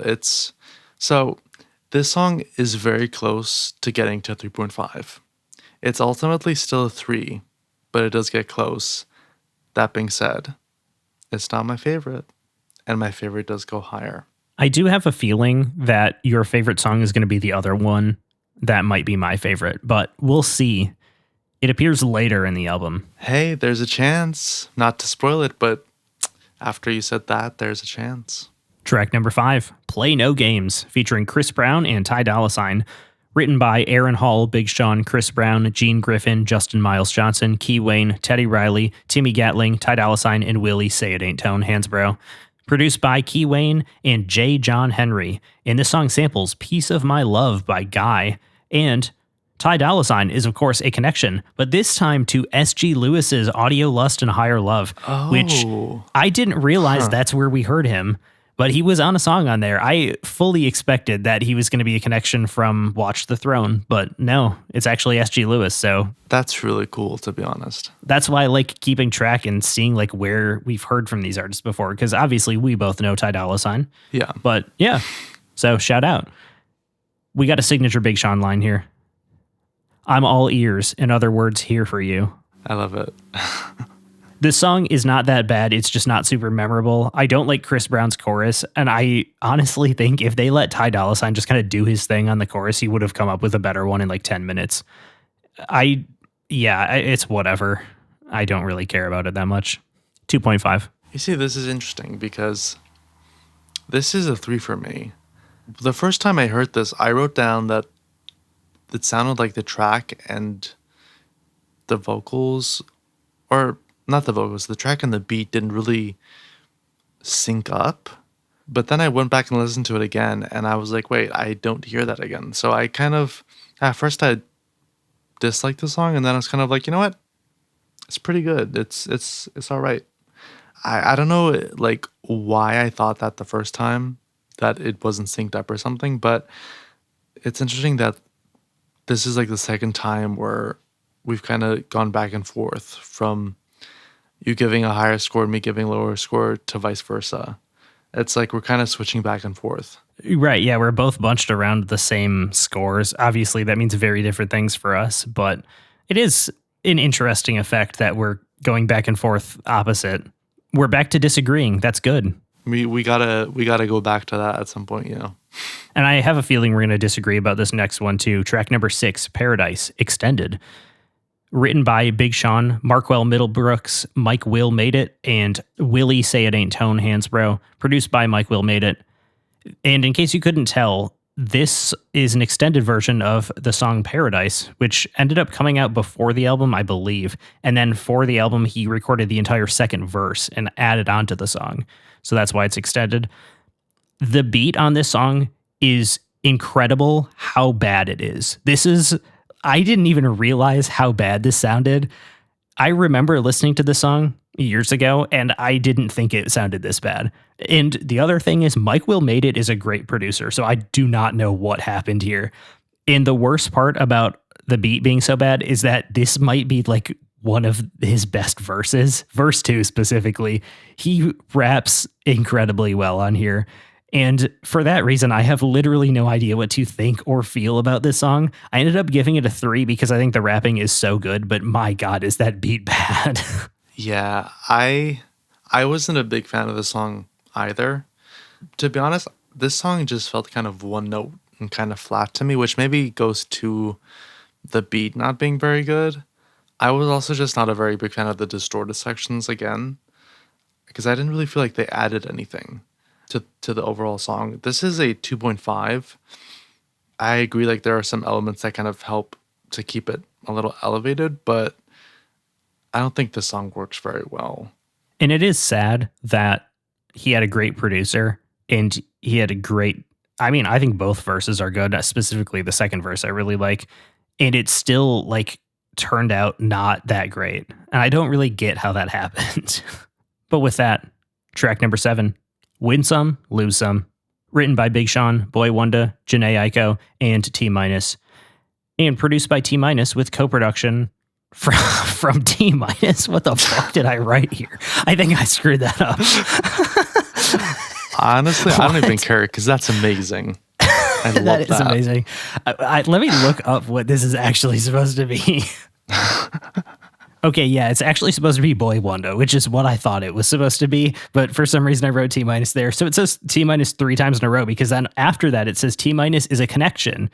S2: This song is very close to getting to 3.5. It's ultimately still a 3, but it does get close. That being said, it's not my favorite, and my favorite does go higher.
S1: I do have a feeling that your favorite song is going to be the other one. That might be my favorite, but we'll see. It appears later in the album.
S2: Hey, there's a chance. Not to spoil it, but after you said that, there's a chance.
S1: Track number 5, Play No Games, featuring Chris Brown and Ty Dolla $ign. Written by Aaron Hall, Big Sean, Chris Brown, Gene Griffin, Justin Miles Johnson, Key Wayne, Teddy Riley, Timmy Gatling, Ty Dolla $ign, and Willie Say It Ain't Tone Hansbrough. Produced by Key Wayne and J. John Henry. And this song samples Piece of My Love by Guy. And Ty Dolla $ign is, of course, a connection, but this time to S.G. Lewis's Audio Lust and Higher Love, which I didn't realize that's where we heard him. But he was on a song on there. I fully expected that he was going to be a connection from Watch the Throne, but no, it's actually S.G. Lewis. So
S2: that's really cool, to be honest.
S1: That's why I like keeping track and seeing like where we've heard from these artists before, because obviously we both know Ty Dolla $ign.
S2: Yeah.
S1: But yeah, so shout out. We got a signature Big Sean line here. I'm all ears. In other words, here for you.
S2: I love it.
S1: This song is not that bad. It's just not super memorable. I don't like Chris Brown's chorus, and I honestly think if they let Ty Dolla $ign just kind of do his thing on the chorus, he would have come up with a better one in like 10 minutes. It's whatever. I don't really care about it that much. 2.5.
S2: You see, this is interesting because this is a 3 for me. The first time I heard this, I wrote down that it sounded like the track and the vocals, or not the vocals, the track and the beat didn't really sync up. But then I went back and listened to it again, and I was like, wait, I don't hear that again. So I kind of, at first I disliked the song, and then I was kind of like, you know what? It's pretty good. It's all right. I don't know like why I thought that the first time, that it wasn't synced up or something, but it's interesting that this is like the second time where we've kind of gone back and forth from you giving a higher score, me giving a lower score, to vice versa. It's like we're kind of switching back and forth.
S1: Right, yeah, we're both bunched around the same scores. Obviously, that means very different things for us, but it is an interesting effect that we're going back and forth opposite. We're back to disagreeing. That's good.
S2: We gotta go back to that at some point, you know.
S1: And I have a feeling we're going to disagree about this next one too. Track number 6, Paradise, Extended. Written by Big Sean, Markwell Middlebrooks, Mike Will Made It, and Willie Say It Ain't Tone Hansbrough. Produced by Mike Will Made It. And in case you couldn't tell, this is an extended version of the song Paradise, which ended up coming out before the album, I believe. And then for the album, he recorded the entire second verse and added onto the song. So that's why it's extended. The beat on this song is incredible how bad it is. I didn't even realize how bad this sounded. I remember listening to the song years ago, and I didn't think it sounded this bad. And the other thing is, Mike Will Made It is a great producer, so I do not know what happened here. And the worst part about the beat being so bad is that this might be like one of his best verses, verse 2 specifically. He raps incredibly well on here. And for that reason, I have literally no idea what to think or feel about this song. I ended up giving it a 3 because I think the rapping is so good, but my God, is that beat bad.
S2: Yeah, I wasn't a big fan of the song either. To be honest, this song just felt kind of one note and kind of flat to me, which maybe goes to the beat not being very good. I was also just not a very big fan of the distorted sections again, because I didn't really feel like they added anything to the overall song. This is a 2.5. I agree, like there are some elements that kind of help to keep it a little elevated, but I don't think the song works very well.
S1: And it is sad that he had a great producer and he had a great, I think both verses are good, specifically the second verse I really like. And it still like turned out not that great. And I don't really get how that happened. But with that, track number 7, Win Some, Lose Some, written by Big Sean, Boy Wonder, Janae Aiko, and T-, and produced by T- with co-production from T-. What the fuck did I write here? I think I screwed that up.
S2: Honestly, I don't even care because that's amazing. I love
S1: that is amazing. Let me look up what this is actually supposed to be. Okay, yeah, it's actually supposed to be Boy Wonder, which is what I thought it was supposed to be. But for some reason, I wrote T- there. So it says T- 3 times in a row, because then after that, it says T- is a connection.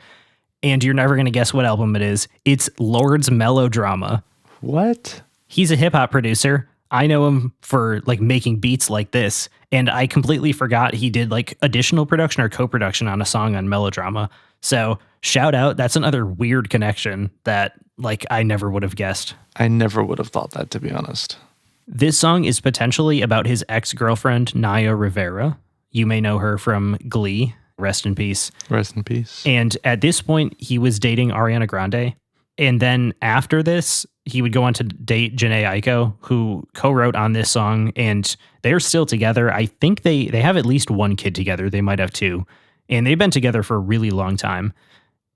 S1: And you're never going to guess what album it is. It's Lord's Melodrama.
S2: What?
S1: He's a hip hop producer. I know him for like making beats like this. And I completely forgot he did like additional production or co-production on a song on Melodrama. So shout out. That's another weird connection that like I never would have guessed.
S2: I never would have thought that, to be honest.
S1: This song is potentially about his ex-girlfriend, Naya Rivera. You may know her from Glee. Rest in peace.
S2: Rest in peace.
S1: And at this point, he was dating Ariana Grande. And then after this, he would go on to date Janae Aiko, who co-wrote on this song. And they're still together. I think they have at least one kid together. They might have 2. And they've been together for a really long time.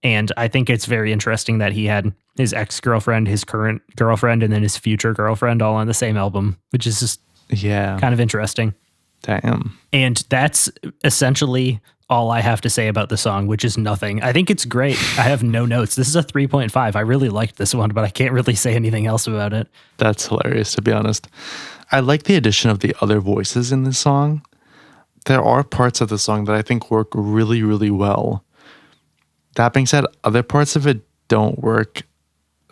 S1: And I think it's very interesting that he had his ex-girlfriend, his current girlfriend, and then his future girlfriend all on the same album, which is just kind of interesting.
S2: Damn.
S1: And that's essentially all I have to say about the song, which is nothing. I think it's great. I have no notes. This is a 3.5. I really liked this one, but I can't really say anything else about it.
S2: That's hilarious, to be honest. I like the addition of the other voices in this song. There are parts of the song that I think work really, really well. That being said, other parts of it don't work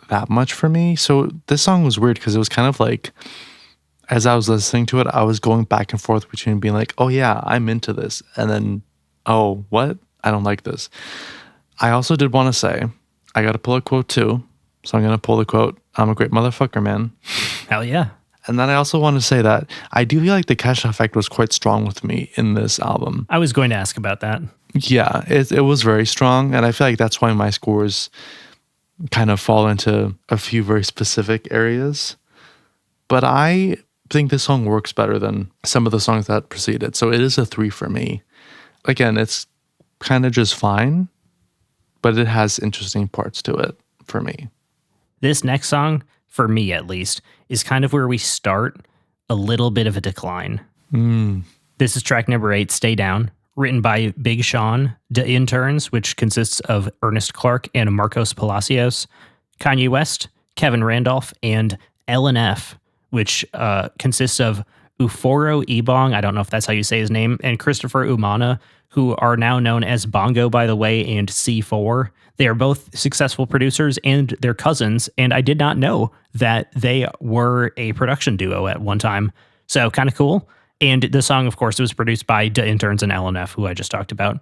S2: that much for me. So this song was weird because it was kind of like, as I was listening to it, I was going back and forth between being like, oh yeah, I'm into this. And then, oh, what? I don't like this. I also did want to say, I got to pull a quote too. So I'm going to pull the quote, I'm a great motherfucker, man.
S1: Hell yeah.
S2: And then I also want to say that I do feel like the Kesha effect was quite strong with me in this album.
S1: I was going to ask about that.
S2: Yeah, it was very strong. And I feel like that's why my scores kind of fall into a few very specific areas. But I think this song works better than some of the songs that preceded. So it is a 3 for me. Again, it's kind of just fine, but it has interesting parts to it for me.
S1: This next song, for me at least, is kind of where we start a little bit of a decline. This is track number 8, Stay Down, written by Big Sean, The Interns, which consists of Ernest Clark and Marcos Palacios, Kanye West, Kevin Randolph, and LNF, which consists of Uforo Ebong, I don't know if that's how you say his name, and Christopher Umana, who are now known as Bongo, by the way, and C4. They are both successful producers and they're cousins, and I did not know that they were a production duo at one time. So kind of cool. And the song, of course, was produced by The Interns and LNF, who I just talked about.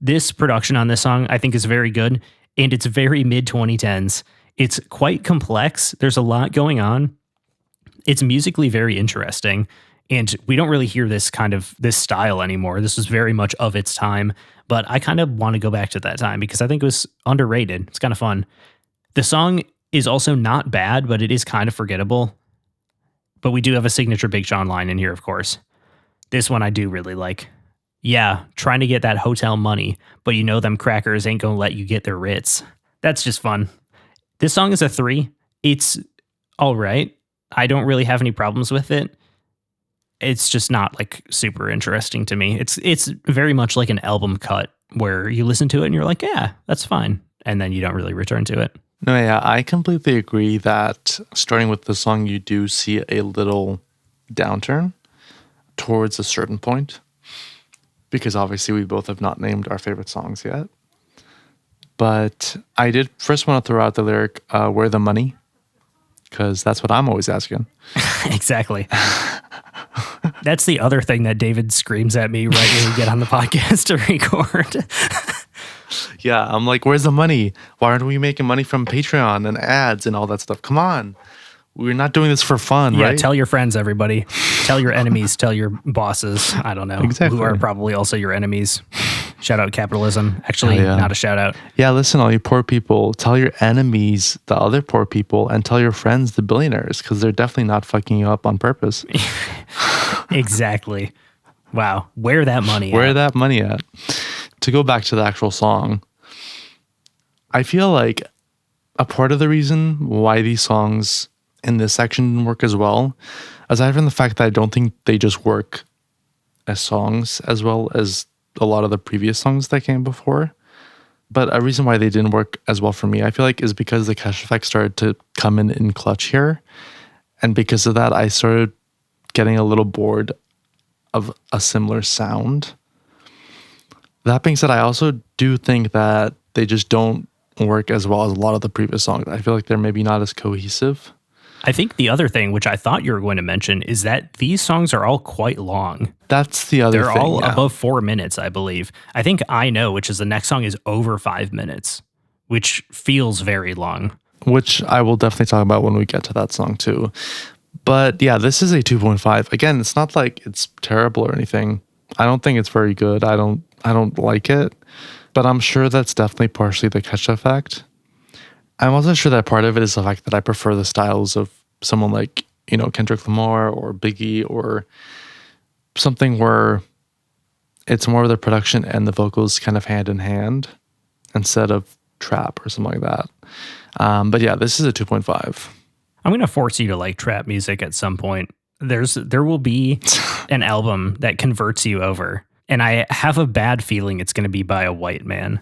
S1: This production on this song, I think, is very good, and it's very mid-2010s. It's quite complex. There's a lot going on. It's musically very interesting, and we don't really hear this style anymore. This was very much of its time, but I kind of want to go back to that time because I think it was underrated. It's kind of fun. The song is also not bad, but it is kind of forgettable. But we do have a signature Big Sean line in here, of course. This one I do really like. Yeah, trying to get that hotel money, but you know them crackers ain't gonna let you get their Ritz. That's just fun. This song is a 3. It's all right. I don't really have any problems with it. It's just not like super interesting to me. It's very much like an album cut where you listen to it and you're like, yeah, that's fine. And then you don't really return to it.
S2: No, yeah, I completely agree that starting with the song, you do see a little downturn towards a certain point, because obviously we both have not named our favorite songs yet. But I did first want to throw out the lyric, where the money? Because that's what I'm always asking.
S1: Exactly. That's the other thing that David screams at me right when we get on the podcast to record.
S2: Yeah, I'm like, where's the money? Why aren't we making money from Patreon and ads and all that stuff? Come on. We're not doing this for fun, right?
S1: Yeah, tell your friends, everybody. Tell your enemies, tell your bosses, I don't know,
S2: exactly.
S1: Who are probably also your enemies. Shout out capitalism. Actually, not a shout out.
S2: Yeah, listen, all you poor people, tell your enemies, the other poor people, and tell your friends, the billionaires, because they're definitely not fucking you up on purpose.
S1: Exactly. Wow. Where that money at?
S2: To go back to the actual song, I feel like a part of the reason why these songs in this section didn't work as well, aside from the fact that I don't think they just work as songs as well as a lot of the previous songs that came before, but a reason why they didn't work as well for me, I feel like, is because the Kesha effect started to come in clutch here, and because of that, I started getting a little bored of a similar sound. That being said, I also do think that they just don't work as well as a lot of the previous songs. I feel like they're maybe not as cohesive.
S1: I think the other thing, which I thought you were going to mention, is that these songs are all quite long.
S2: That's the other thing.
S1: They're all above 4 minutes, I believe. I think I Know, which is the next song, is over 5 minutes, which feels very long.
S2: Which I will definitely talk about when we get to that song too. But yeah, this is a 2.5. Again, it's not like it's terrible or anything. I don't think it's very good. I don't like it. But I'm sure that's definitely partially the Kesha effect. I'm also sure that part of it is the fact that I prefer the styles of someone like, Kendrick Lamar or Biggie, or something where it's more of the production and the vocals kind of hand in hand instead of trap or something like that. But yeah, this is a 2.5.
S1: I'm going to force you to like trap music at some point. There will be an album that converts you over, and I have a bad feeling it's going to be by a white man.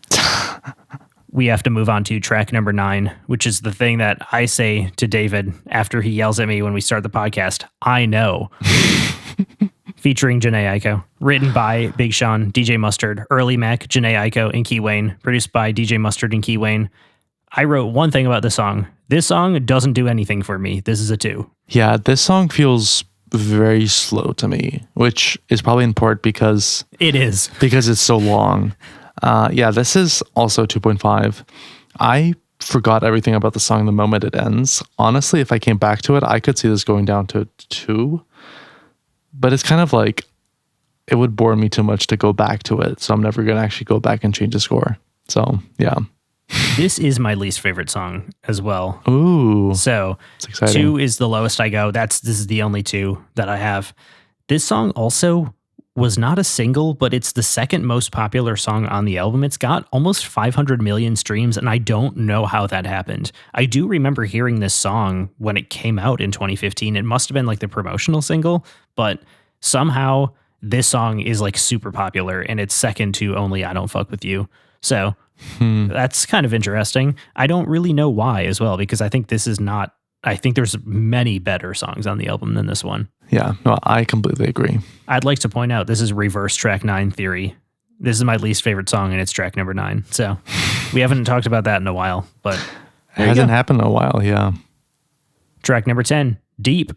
S1: We have to move on to track number 9, which is the thing that I say to David after he yells at me when we start the podcast. I Know. Featuring Jhené Aiko. Written by Big Sean, DJ Mustard, Early Mac, Jhené Aiko, and Key Wayne. Produced by DJ Mustard and Key Wayne. I wrote one thing about the song. This song doesn't do anything for me. This is a 2.
S2: Yeah, this song feels very slow to me, which is probably in part because...
S1: It is.
S2: Because it's so long. Yeah, this is also 2.5. I forgot everything about the song the moment it ends. Honestly, if I came back to it, I could see this going down to 2. But it's kind of like, it would bore me too much to go back to it. So I'm never going to actually go back and change the score. So, yeah.
S1: This is my least favorite song as well.
S2: Ooh.
S1: So, 2 is the lowest I go. This is the only 2 that I have. This song also was not a single, but it's the second most popular song on the album. It's got almost 500 million streams, and I don't know how that happened. I do remember hearing this song when it came out in 2015. It must have been like the promotional single, but somehow this song is like super popular, and it's second to only I Don't Fuck With You. So that's kind of interesting. I don't really know why as well, because I think I think there's many better songs on the album than this one.
S2: Yeah, no, I completely agree.
S1: I'd like to point out this is reverse track 9 theory. This is my least favorite song, and it's track number 9. So we haven't talked about that in a while, but
S2: it hasn't happened in a while. Yeah.
S1: Track number 10, Deep,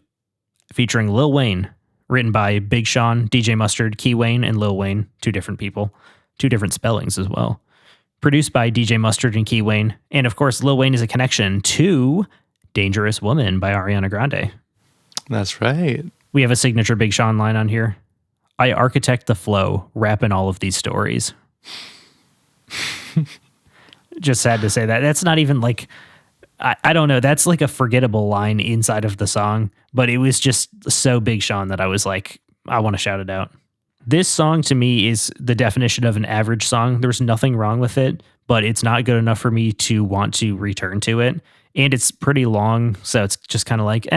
S1: featuring Lil Wayne, written by Big Sean, DJ Mustard, Key Wayne, and Lil Wayne, 2 different people. 2 different spellings as well. Produced by DJ Mustard and Key Wayne. And of course, Lil Wayne is a connection to Dangerous Woman by Ariana Grande.
S2: That's right.
S1: We have a signature Big Sean line on here. I architect the flow, rapping all of these stories. Just sad to say that. That's not even like, I don't know. That's like a forgettable line inside of the song, but it was just so Big Sean that I was like, I want to shout it out. This song to me is the definition of an average song. There's nothing wrong with it, but it's not good enough for me to want to return to it. And it's pretty long, so it's just kind of like,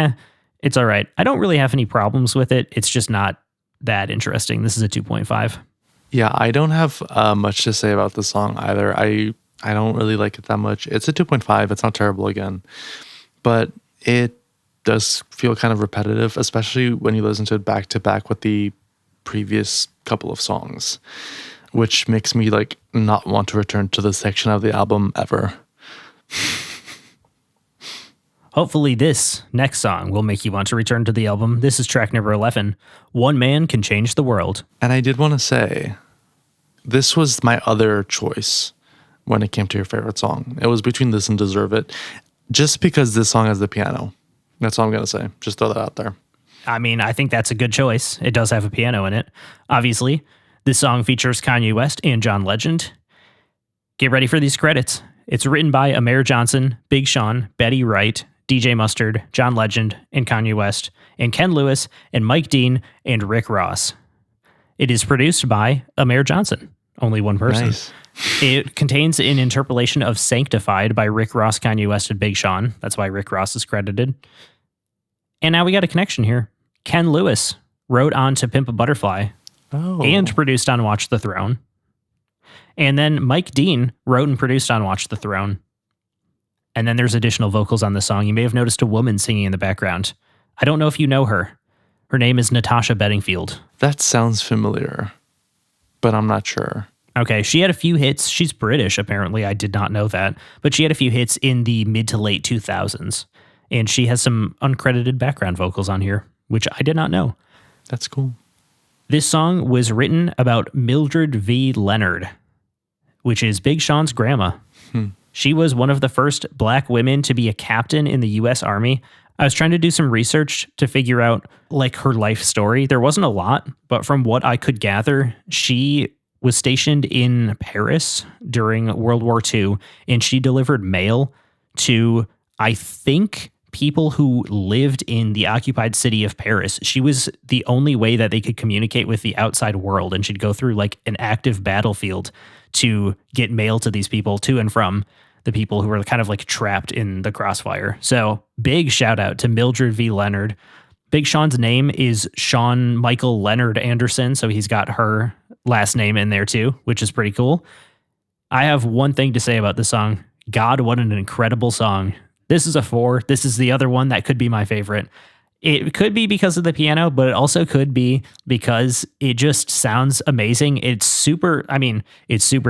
S1: it's all right. I don't really have any problems with it. It's just not that interesting. This is a 2.5.
S2: Yeah, I don't have much to say about the song either. I don't really like it that much. It's a 2.5. It's not terrible again. But it does feel kind of repetitive, especially when you listen to it back to back with the previous couple of songs, which makes me like not want to return to this section of the album ever.
S1: Hopefully this next song will make you want to return to the album. This is track number 11, One Man Can Change the World.
S2: And I did want to say, this was my other choice when it came to your favorite song. It was between this and Deserve It, just because this song has the piano. That's all I'm going to say. Just throw that out there.
S1: I mean, I think that's a good choice. It does have a piano in it. Obviously, this song features Kanye West and John Legend. Get ready for these credits. It's written by Amir Johnson, Big Sean, Betty Wright, DJ Mustard, John Legend, and Kanye West, and Ken Lewis, and Mike Dean, and Rick Ross. It is produced by Amir Johnson, only one person.
S2: Nice.
S1: It contains an interpolation of Sanctified by Rick Ross, Kanye West, and Big Sean. That's why Rick Ross is credited. And now we got a connection here. Ken Lewis wrote on To Pimp a Butterfly and produced on Watch the Throne. And then Mike Dean wrote and produced on Watch the Throne. And then there's additional vocals on the song. You may have noticed a woman singing in the background. I don't know if you know her. Her name is Natasha Bedingfield.
S2: That sounds familiar, but I'm not sure.
S1: Okay, she had a few hits. She's British, apparently. I did not know that. But she had a few hits in the mid to late 2000s. And she has some uncredited background vocals on here, which I did not know.
S2: That's cool.
S1: This song was written about Mildred V. Leonard, which is Big Sean's grandma. She was one of the first black women to be a captain in the U.S. Army. I was trying to do some research to figure out like her life story. There wasn't a lot, but from what I could gather, she was stationed in Paris during World War II, and she delivered mail to, I think, people who lived in the occupied city of Paris. She was the only way that they could communicate with the outside world, and she'd go through like an active battlefield to get mail to these people, to and from the people who were kind of like trapped in the crossfire. So big shout out to Mildred V. Leonard. Big Sean's name is Sean Michael Leonard Anderson, so he's got her last name in there too, which is pretty cool. I have one thing to say about this song. God, what an incredible song. This is a 4. This is the other one that could be my favorite. It could be because of the piano, but it also could be because it just sounds amazing. It's super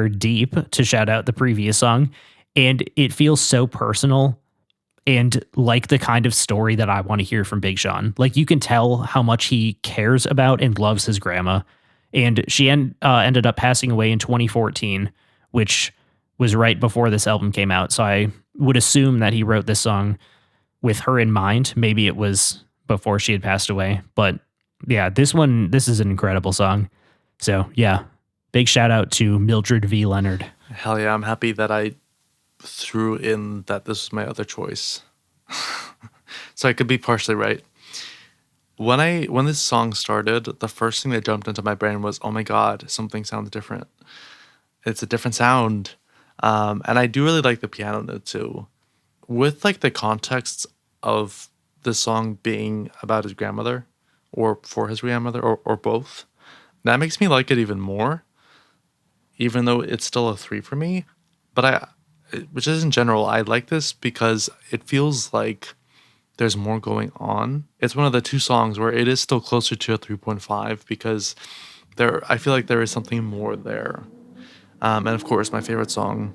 S1: deep, to shout out the previous song, and it feels so personal and like the kind of story that I want to hear from Big Sean. Like, you can tell how much he cares about and loves his grandma. And she ended up passing away in 2014, which was right before this album came out. So I would assume that he wrote this song with her in mind. Maybe it was before she had passed away. But yeah, this is an incredible song. So yeah, big shout out to Mildred V. Leonard.
S2: Hell yeah, I'm happy that I threw in that this was my other choice. So I could be partially right. When this song started, the first thing that jumped into my brain was, oh my God, something sounds different. It's a different sound. And I do really like the piano note too. With like the context of the song being about his grandmother or for his grandmother or both, that makes me like it even more, even though it's still a 3 for me. But which is in general, I like this because it feels like there's more going on. It's one of the 2 songs where it is still closer to a 3.5 because I feel like there is something more there. And of course, my favorite song,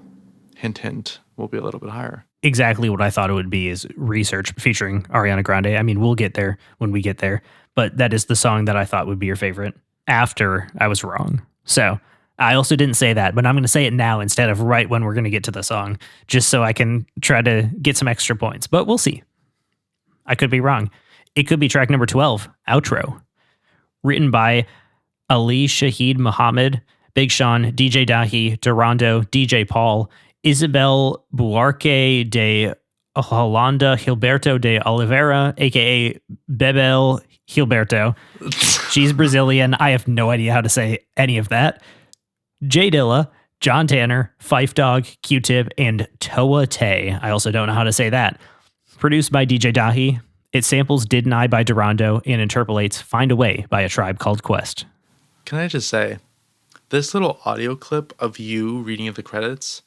S2: hint, hint, will be a little bit higher.
S1: Exactly what I thought it would be is Research featuring Ariana Grande. I mean, we'll get there when we get there, but that is the song that I thought would be your favorite after I was wrong. So I also didn't say that, but I'm going to say it now instead of right when we're going to get to the song, just so I can try to get some extra points. But we'll see. I could be wrong. It could be track number 12, Outro, written by Ali Shaheed Muhammad, Big Sean, DJ Dahi, Durando, DJ Paul, Isabel Buarque de Holanda, Gilberto de Oliveira, aka Bebel Gilberto. She's Brazilian. I have no idea how to say any of that. J Dilla, John Tanner, Phife Dawg, Q-Tip, and Toa Tay. I also don't know how to say that. Produced by DJ Dahi. It samples Didn't I by Durando and interpolates Find a Way by A Tribe Called Quest.
S2: Can I just say, this little audio clip of you reading the credits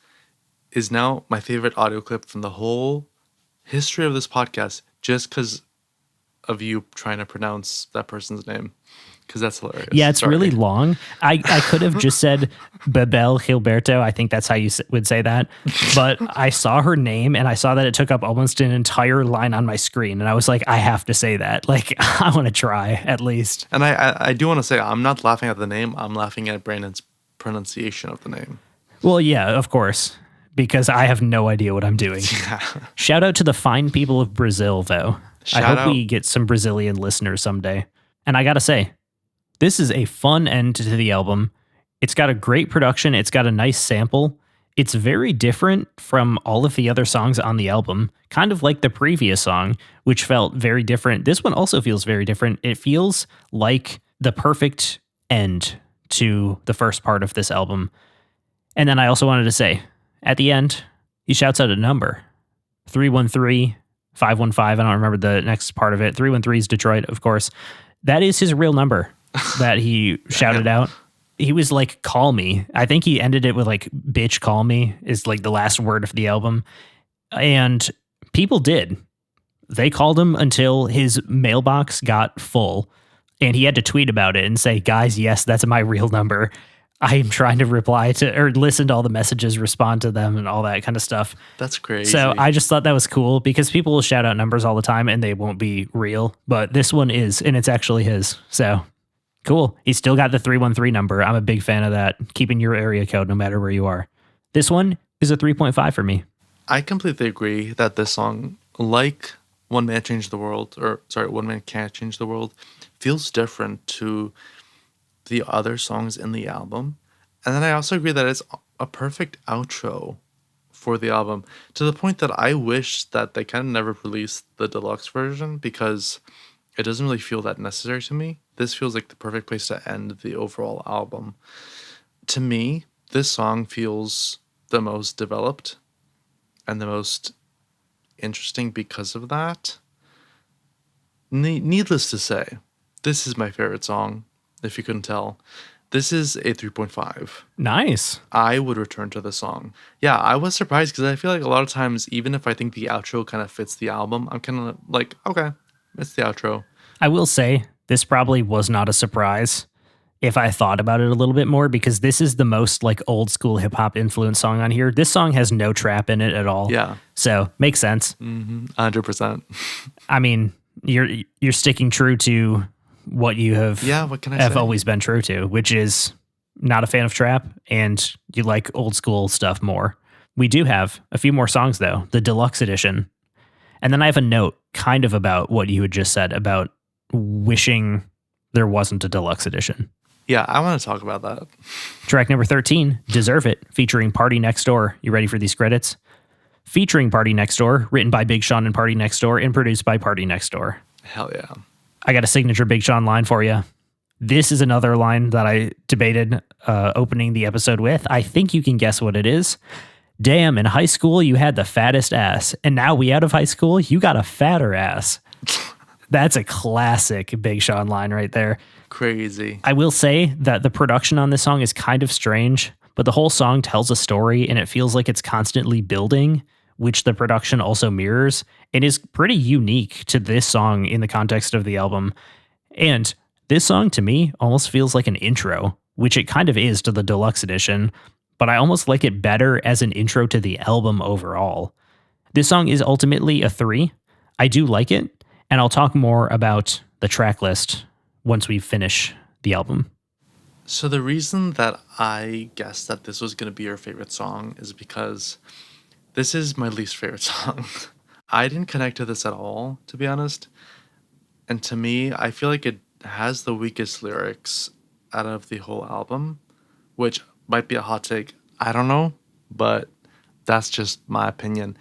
S2: is now my favorite audio clip from the whole history of this podcast, just because of you trying to pronounce that person's name, because that's hilarious.
S1: Yeah, it's
S2: Sorry.
S1: really long. I could have just said Bebel Gilberto. I think that's how you would say that. But I saw her name and I saw that it took up almost an entire line on my screen. And I was like, I have to say that. Like, I want to try at least.
S2: And I do want to say, I'm not laughing at the name. I'm laughing at Brandon's pronunciation of the name.
S1: Well, yeah, of course, because I have no idea what I'm doing.
S2: Yeah.
S1: Shout out to the fine people of Brazil, though. I hope we get some Brazilian listeners someday. And I got to say, this is a fun end to the album. It's got a great production. It's got a nice sample. It's very different from all of the other songs on the album, kind of like the previous song, which felt very different. This one also feels very different. It feels like the perfect end to the first part of this album. And then I also wanted to say, at the end, he shouts out a number, 313-515. I don't remember the next part of it. 313 is Detroit, of course. That is his real number that he shouted out. He was like, call me. I think he ended it with like, bitch, call me is like the last word of the album. And people did. They called him until his mailbox got full. And he had to tweet about it and say, guys, yes, that's my real number. I'm trying to reply to or listen to all the messages, respond to them and all that kind of stuff.
S2: That's crazy.
S1: So I just thought that was cool because people will shout out numbers all the time and they won't be real. But this one is, and it's actually his. So cool. He's still got the 313 number. I'm a big fan of that. Keeping your area code no matter where you are. This one is a 3.5 for me.
S2: I completely agree that this song, like One Man Changed the World, One Man Can't Change the World, feels different to the other songs in the album. And then I also agree that it's a perfect outro for the album, to the point that I wish that they kind of never released the deluxe version because it doesn't really feel that necessary to me. This feels like the perfect place to end the overall album. To me, this song feels the most developed and the most interesting because of that. Needless to say, this is my favorite song, if you couldn't tell. This is a 3.5.
S1: Nice.
S2: I would return to the song. Yeah, I was surprised because I feel like a lot of times, even if I think the outro kind of fits the album, I'm kind of like, okay, it's the outro.
S1: I will say this probably was not a surprise if I thought about it a little bit more, because this is the most like old school hip hop influence song on here. This song has no trap in it at all.
S2: Yeah.
S1: So makes sense.
S2: 100%.
S1: I mean, you're sticking true to what you have,
S2: what can I say?
S1: always been true to, which is not a fan of trap and you like old school stuff more. We do have a few more songs though, the deluxe edition. And then I have a note kind of about what you had just said about wishing there wasn't a deluxe edition.
S2: Yeah, I want to talk about that.
S1: Track number 13, Deserve It, featuring Party Next Door. You ready for these credits? Featuring Party Next Door, written by Big Sean and Party Next Door, and produced by Party Next Door.
S2: Hell yeah.
S1: I got a signature Big Sean line for you. This is another line that I debated opening the episode with. I think you can guess what it is. Damn, in high school, you had the fattest ass. And now we out of high school, you got a fatter ass. That's a classic Big Sean line right there.
S2: Crazy.
S1: I will say that the production on this song is kind of strange, but the whole song tells a story and it feels like it's constantly building, which the production also mirrors, and is pretty unique to this song in the context of the album. And this song to me almost feels like an intro, which it kind of is to the deluxe edition, but I almost like it better as an intro to the album overall. This song is ultimately a 3. I do like it, and I'll talk more about the track list once we finish the album.
S2: So the reason that I guessed that this was going to be your favorite song is because this is my least favorite song. I didn't connect to this at all, to be honest. And to me, I feel like it has the weakest lyrics out of the whole album, which might be a hot take. I don't know, but that's just my opinion.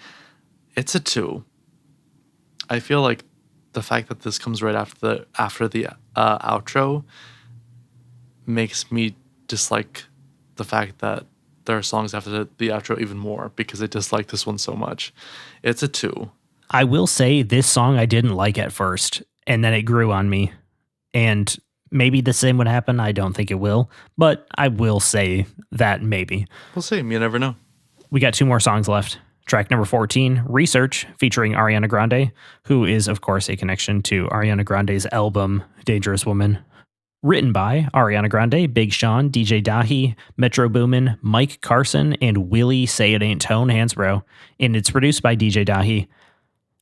S2: It's a 2. I feel like the fact that this comes right after the outro makes me dislike the fact that there are songs after the outro even more because I dislike this one so much. It's a 2.
S1: I will say this song I didn't like at first, and then it grew on me. And maybe the same would happen. I don't think it will, but I will say that maybe.
S2: We'll see. You never know.
S1: We got 2 more songs left. Track number 14, Research, featuring Ariana Grande, who is, of course, a connection to Ariana Grande's album, Dangerous Woman. Written by Ariana Grande, Big Sean, DJ Dahi, Metro Boomin, Mike Carson, and Willie Say It Ain't Tone Hansbrough, and it's produced by DJ Dahi.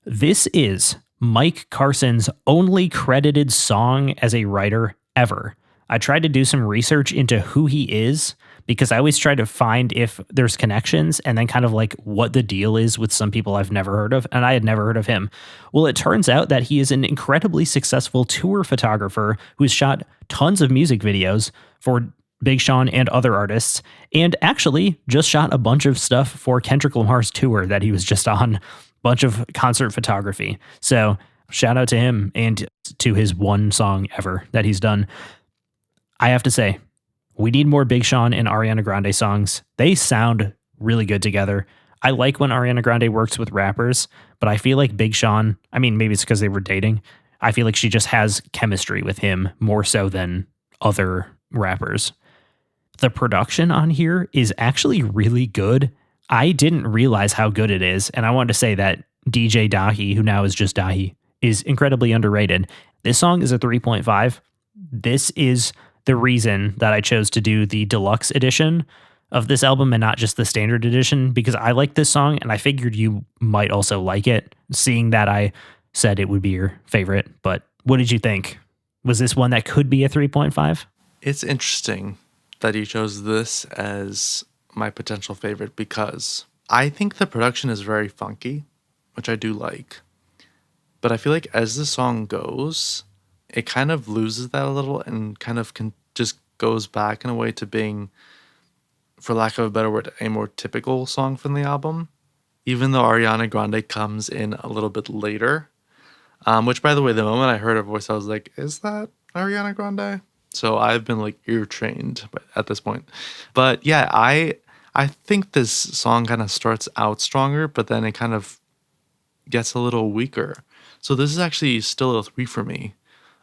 S1: This is Mike Carson's only credited song as a writer ever. I tried to do some research into who he is because I always try to find if there's connections and then kind of like what the deal is with some people I've never heard of, and I had never heard of him. Well, it turns out that he is an incredibly successful tour photographer who's shot tons of music videos for Big Sean and other artists, and actually just shot a bunch of stuff for Kendrick Lamar's tour that he was just on, bunch of concert photography. So shout out to him and to his one song ever that he's done. I have to say, we need more Big Sean and Ariana Grande songs. They sound really good together. I like when Ariana Grande works with rappers, but I feel like Big Sean, I mean, maybe it's because they were dating. I feel like she just has chemistry with him more so than other rappers. The production on here is actually really good. I didn't realize how good it is, and I wanted to say that DJ Dahi, who now is just Dahi, is incredibly underrated. This song is a 3.5. This is the reason that I chose to do the deluxe edition of this album and not just the standard edition, because I like this song and I figured you might also like it, seeing that I said it would be your favorite. But what did you think? Was this one that could be a 3.5?
S2: It's interesting that you chose this as my potential favorite because I think the production is very funky, which I do like. But I feel like as the song goes, it kind of loses that a little and kind of just goes back in a way to being, for lack of a better word, a more typical song from the album. Even though Ariana Grande comes in a little bit later, which, by the way, the moment I heard her voice, I was like, is that Ariana Grande? So I've been like ear trained at this point. But yeah, I think this song kind of starts out stronger, but then it kind of gets a little weaker. So this is actually still a 3 for me.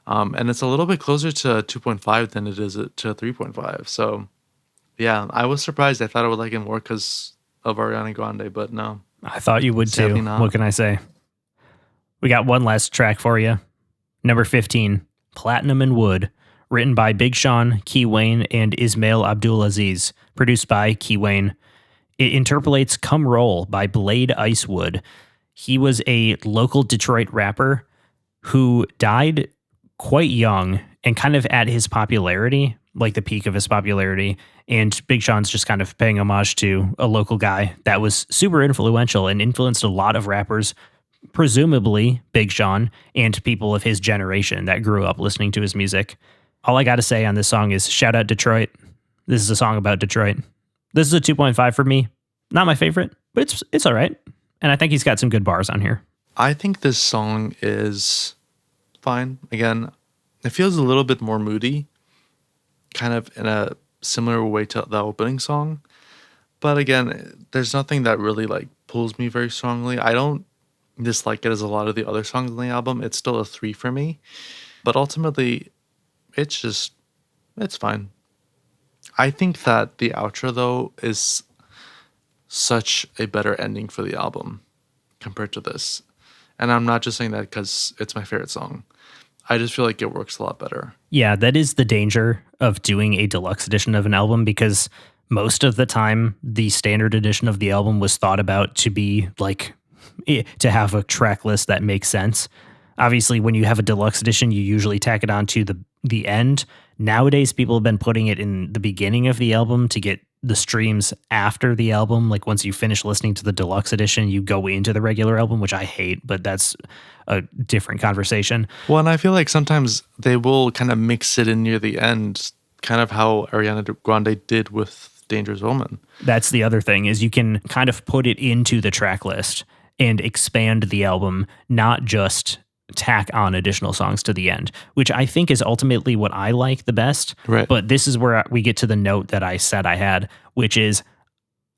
S2: And it's a little bit closer to 2.5 than it is to 3.5. So yeah, I was surprised. I thought I would like it more because of Ariana Grande, but no.
S1: I thought you would
S2: Sadly
S1: too.
S2: not.
S1: What can I say? We got one last track for you. Number 15, Platinum and Wood, written by Big Sean, Key Wayne, and Ismail Abdulaziz, produced by Key Wayne. It interpolates Come Roll by Blade Icewood. He was a local Detroit rapper who died quite young and kind of at his popularity, like the peak of his popularity. And Big Sean's just kind of paying homage to a local guy that was super influential and influenced a lot of rappers, presumably Big Sean and people of his generation that grew up listening to his music. All I got to say on this song is shout out Detroit. This is a song about Detroit. This is a 2.5 for me. Not my favorite, but it's all right. And I think he's got some good bars on here.
S2: I think this song is fine. Again, it feels a little bit more moody, kind of in a similar way to the opening song. But again, there's nothing that really like pulls me very strongly. I don't dislike it as a lot of the other songs on the album. It's still a 3 for me. But ultimately, it's fine. I think that the outro, though, is such a better ending for the album compared to this. And I'm not just saying that because it's my favorite song. I just feel like it works a lot better.
S1: Yeah, that is the danger of doing a deluxe edition of an album, because most of the time the standard edition of the album was thought about to be like to have a track list that makes sense. Obviously, when you have a deluxe edition, you usually tack it on to the end, Nowadays, people have been putting it in the beginning of the album to get the streams after the album. Like once you finish listening to the deluxe edition, you go into the regular album, which I hate, but that's a different conversation.
S2: Well, and I feel like sometimes they will kind of mix it in near the end, kind of how Ariana Grande did with Dangerous Woman.
S1: That's the other thing, is you can kind of put it into the track list and expand the album, not just tack on additional songs to the end, which I think is ultimately what I like the best.
S2: Right.
S1: But this is where we get to the note that I said I had, which is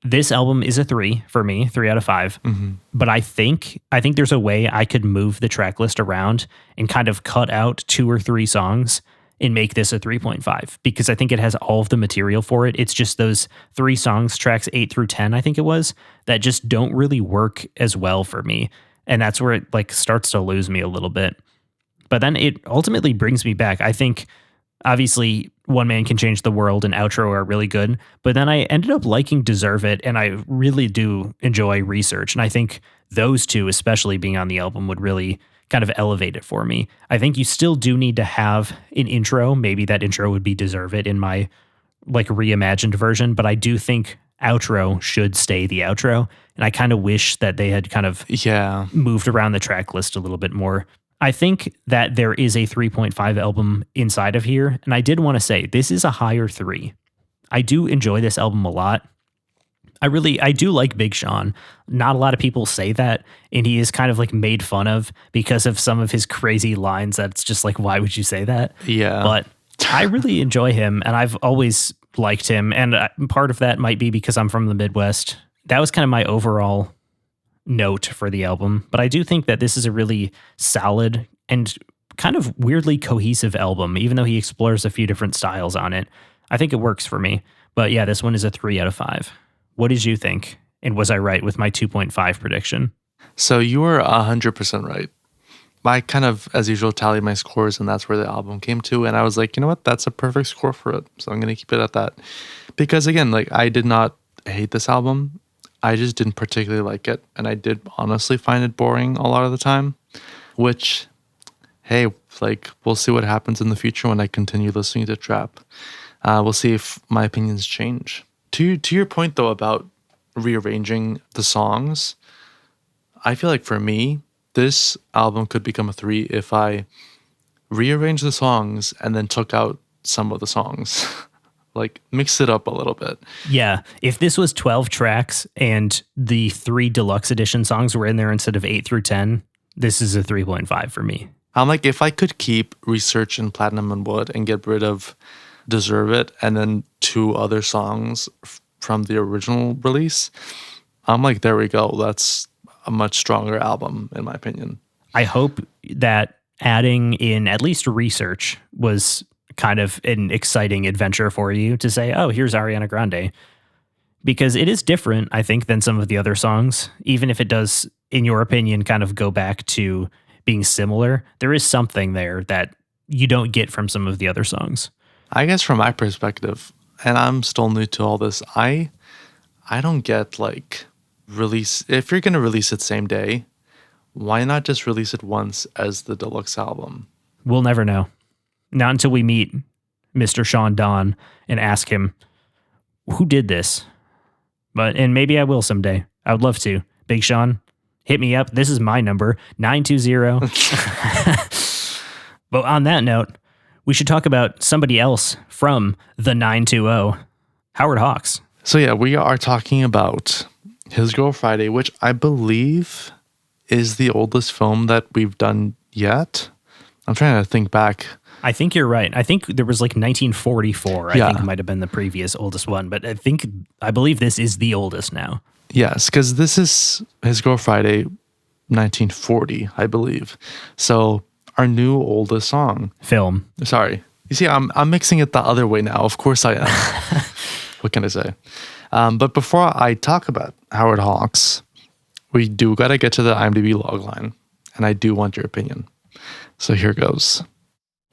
S1: this album is a 3 for me, 3 out of 5.
S2: Mm-hmm.
S1: But I think there's a way I could move the track list around and kind of cut out 2 or 3 songs and make this a 3.5, because I think it has all of the material for it. It's just those 3 songs, tracks 8 through 10, I think it was, that just don't really work as well for me. And that's where it like starts to lose me a little bit. But then it ultimately brings me back. I think obviously One Man Can Change the World and Outro are really good, but then I ended up liking Deserve It, and I really do enjoy Research. And I think those 2, especially being on the album, would really kind of elevate it for me. I think you still do need to have an intro. Maybe that intro would be Deserve It in my like reimagined version, but I do think Outro should stay the outro. And I kind of wish that they had kind of moved around the track list a little bit more. I think that there is a 3.5 album inside of here. And I did want to say, this is a higher 3. I do enjoy this album a lot. I do like Big Sean. Not a lot of people say that, and he is kind of like made fun of because of some of his crazy lines. That's just like, why would you say that?
S2: Yeah.
S1: But I really enjoy him, and I've always liked him. And part of that might be because I'm from the Midwest. That was kind of my overall note for the album. But I do think that this is a really solid and kind of weirdly cohesive album, even though he explores a few different styles on it. I think it works for me. But yeah, this one is a 3 out of 5. What did you think? And was I right with my 2.5 prediction?
S2: So you were 100% right. I kind of, as usual, tallied my scores, and that's where the album came to. And I was like, you know what? That's a perfect score for it. So I'm going to keep it at that. Because again, like, I did not hate this album. I just didn't particularly like it. And I did honestly find it boring a lot of the time, which, hey, like, we'll see what happens in the future when I continue listening to trap. We'll see if my opinions change. To your point, though, about rearranging the songs, I feel like for me, this album could become a 3 if I rearranged the songs and then took out some of the songs. Like, mix it up a little bit.
S1: Yeah. If this was 12 tracks and the 3 deluxe edition songs were in there instead of 8 through 10, this is a 3.5 for me.
S2: I'm like, if I could keep Research and Platinum and Wood and get rid of Deserve It and then 2 other songs from the original release, I'm like, there we go. That's a much stronger album, in my opinion.
S1: I hope that adding in at least Research was kind of an exciting adventure for you to say, oh, here's Ariana Grande. Because it is different, I think, than some of the other songs. Even if it does, in your opinion, kind of go back to being similar, there is something there that you don't get from some of the other songs.
S2: I guess from my perspective, and I'm still new to all this, I don't get like release. If you're going to release it same day, why not just release it once as the deluxe album?
S1: We'll never know. Not until we meet Mr. Sean Don and ask him, who did this? And maybe I will someday. I would love to. Big Sean, hit me up. This is my number, 920. But on that note, we should talk about somebody else from the 920, Howard Hawks.
S2: So yeah, we are talking about His Girl Friday, which I believe is the oldest film that we've done yet. I'm trying to think back.
S1: I think you're right. I think there was like 1944. I think might have been the previous oldest one, but I believe this is the oldest now.
S2: Yes, because this is His Girl Friday, 1940, I believe. So our new oldest song.
S1: Film.
S2: Sorry. You see, I'm mixing it the other way now. Of course I am. What can I say? But before I talk about Howard Hawks, we do got to get to the IMDb logline, and I do want your opinion. So here goes.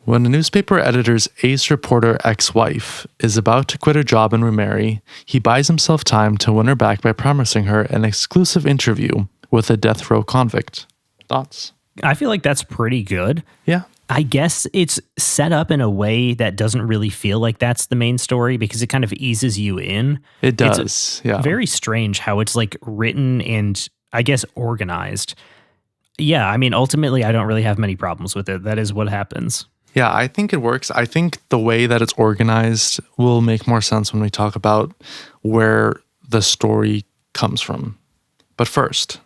S2: When a newspaper editor's ace reporter ex-wife is about to quit her job and remarry, he buys himself time to win her back by promising her an exclusive interview with a death row convict. Thoughts?
S1: I feel like that's pretty good.
S2: Yeah.
S1: I guess it's set up in a way that doesn't really feel like that's the main story because it kind of eases you in.
S2: It
S1: It's
S2: does, yeah.
S1: very strange how it's like written and I guess organized. Yeah, I mean, ultimately, I don't really have many problems with it. That is what happens.
S2: Yeah, I think it works. I think the way that it's organized will make more sense when we talk about where the story comes from. But first,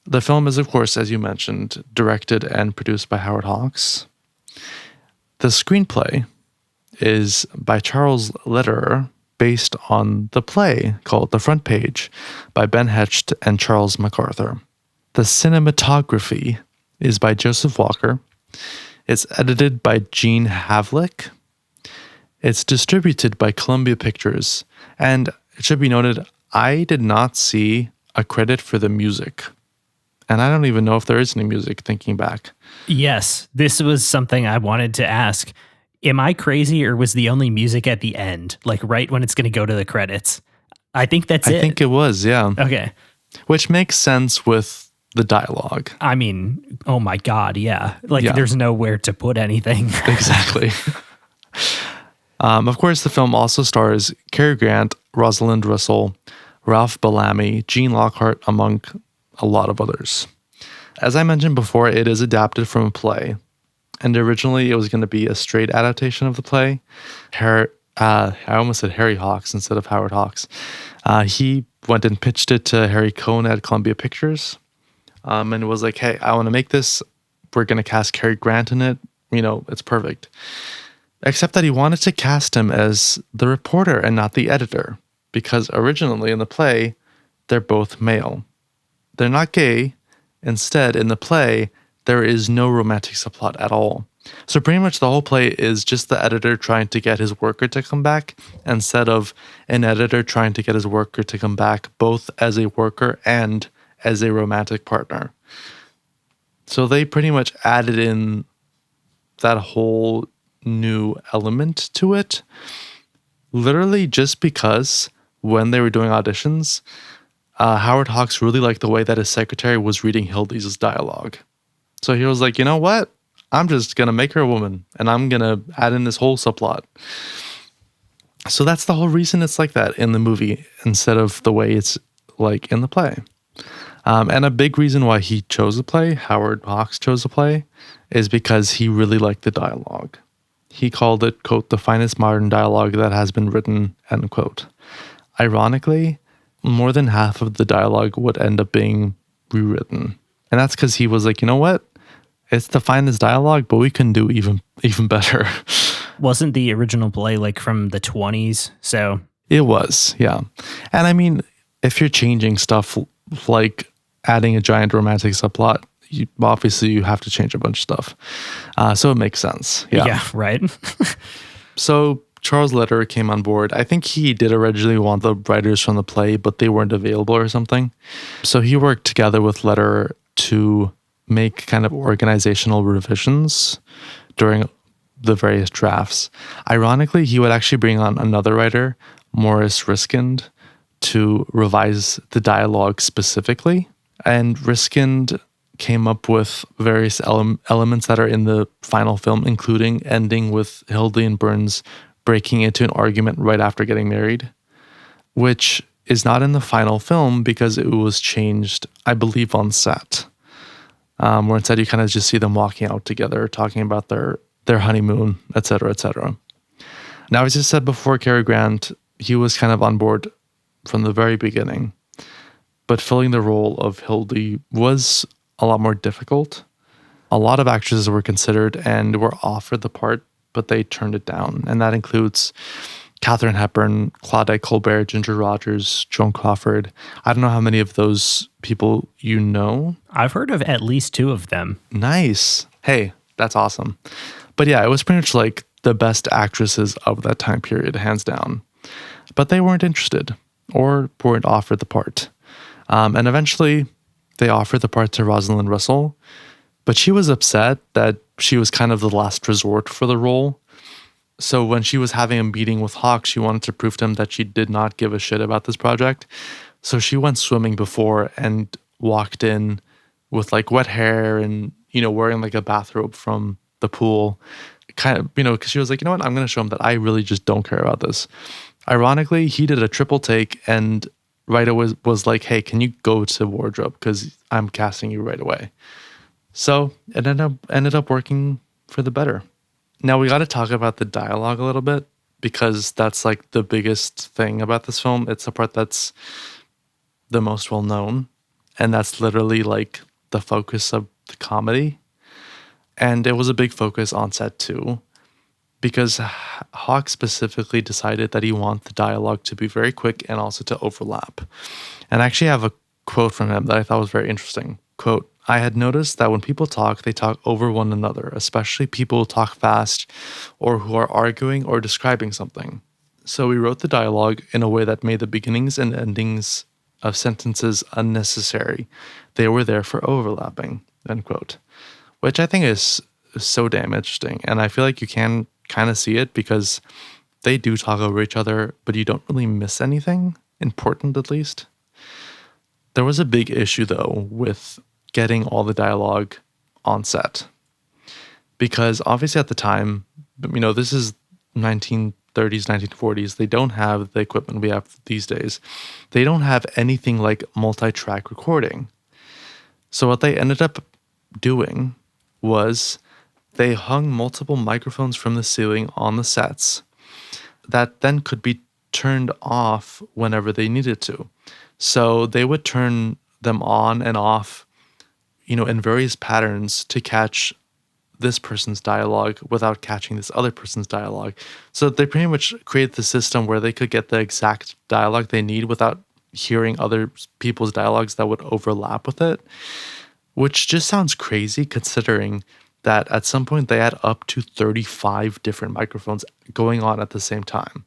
S2: the film is, of course, as you mentioned, directed and produced by Howard Hawks. The screenplay is by Charles Lederer, based on the play called The Front Page by Ben Hecht and Charles MacArthur. The cinematography is by Joseph Walker. It's edited by Gene Havlick. It's distributed by Columbia Pictures. And it should be noted, I did not see a credit for the music. And I don't even know if there is any music, thinking back.
S1: Yes, this was something I wanted to ask. Am I crazy or was the only music at the end, like right when it's going to go to the credits? I think that's it.
S2: I think it was, yeah.
S1: Okay.
S2: Which makes sense with the dialogue.
S1: I mean, oh my God, yeah. Like
S2: Yeah.
S1: there's nowhere to put anything.
S2: Exactly. Of course, the film also stars Cary Grant, Rosalind Russell, Ralph Bellamy, Gene Lockhart, among a lot of others. As I mentioned before, it is adapted from a play. And originally, it was going to be a straight adaptation of the play. I almost said Harry Hawks instead of Howard Hawks. He went and pitched it to Harry Cohn at Columbia Pictures. And was like, hey, I want to make this. We're going to cast Cary Grant in it. You know, it's perfect. Except that he wanted to cast him as the reporter and not the editor. Because originally in the play, they're both male. They're not gay. Instead, in the play, there is no romantic subplot at all. So pretty much the whole play is just the editor trying to get his worker to come back instead of an editor trying to get his worker to come back both as a worker and as a romantic partner. So they pretty much added in that whole new element to it, literally just because when they were doing auditions, Howard Hawks really liked the way that his secretary was reading Hildy's dialogue. So he was like, you know what? I'm just going to make her a woman and I'm going to add in this whole subplot. So that's the whole reason it's like that in the movie instead of the way it's like in the play. And a big reason why he chose the play, Howard Hawks chose the play, is because he really liked the dialogue. He called it, quote, the finest modern dialogue that has been written, end quote. Ironically, more than half of the dialogue would end up being rewritten. And that's because he was like, you know what? It's the finest dialogue, but we can do even better.
S1: Wasn't the original play like from the 20s? So
S2: it was, yeah. And I mean, if you're changing stuff like adding a giant romantic subplot, you have to change a bunch of stuff. So it makes sense.
S1: yeah right.
S2: So Charles Lederer came on board. I think he did originally want the writers from the play, but they weren't available or something. So he worked together with Lederer to make kind of organizational revisions during the various drafts. Ironically, he would actually bring on another writer, Maurice Riskind, to revise the dialogue specifically. And Riskind came up with various elements that are in the final film, including ending with Hildy and Burns breaking into an argument right after getting married, which is not in the final film because it was changed, I believe, on set. Where instead you kind of just see them walking out together, talking about their honeymoon, etc., etc. Now, as I said before, Cary Grant, he was kind of on board from the very beginning, but filling the role of Hildy was a lot more difficult. A lot of actresses were considered and were offered the part, but they turned it down. And that includes Katharine Hepburn, Claudette Colbert, Ginger Rogers, Joan Crawford. I don't know how many of those people you know.
S1: I've heard of at least 2 of them.
S2: Nice. Hey, that's awesome. But yeah, it was pretty much like the best actresses of that time period, hands down. But they weren't interested or weren't offered the part. And eventually they offered the part to Rosalind Russell, but she was upset that she was kind of the last resort for the role. So when she was having a meeting with Hawks, she wanted to prove to him that she did not give a shit about this project. So she went swimming before and walked in with like wet hair and wearing like a bathrobe from the pool, kind of, because she was like, you know what, I'm going to show him that I really just don't care about this. Ironically, he did a triple take and right away was like, hey, can you go to wardrobe because I'm casting you right away. So it ended up working for the better. Now we got to talk about the dialogue a little bit because that's like the biggest thing about this film. It's the part that's the most well known, and that's literally like the focus of the comedy. And it was a big focus on set too, because Hawk specifically decided that he wanted the dialogue to be very quick and also to overlap. And I actually have a quote from him that I thought was very interesting. Quote, I had noticed that when people talk, they talk over one another, especially people who talk fast or who are arguing or describing something. So we wrote the dialogue in a way that made the beginnings and endings of sentences unnecessary. They were there for overlapping, end quote. Which I think is so damn interesting. And I feel like you can kind of see it because they do talk over each other, but you don't really miss anything important, at least. There was a big issue, though, with getting all the dialogue on set. Because obviously at the time, this is 1930s, 1940s. They don't have the equipment we have these days. They don't have anything like multi-track recording. So what they ended up doing was they hung multiple microphones from the ceiling on the sets that then could be turned off whenever they needed to. So they would turn them on and off, in various patterns to catch this person's dialogue without catching this other person's dialogue. So they pretty much created the system where they could get the exact dialogue they need without hearing other people's dialogues that would overlap with it, which just sounds crazy considering that at some point they had up to 35 different microphones going on at the same time.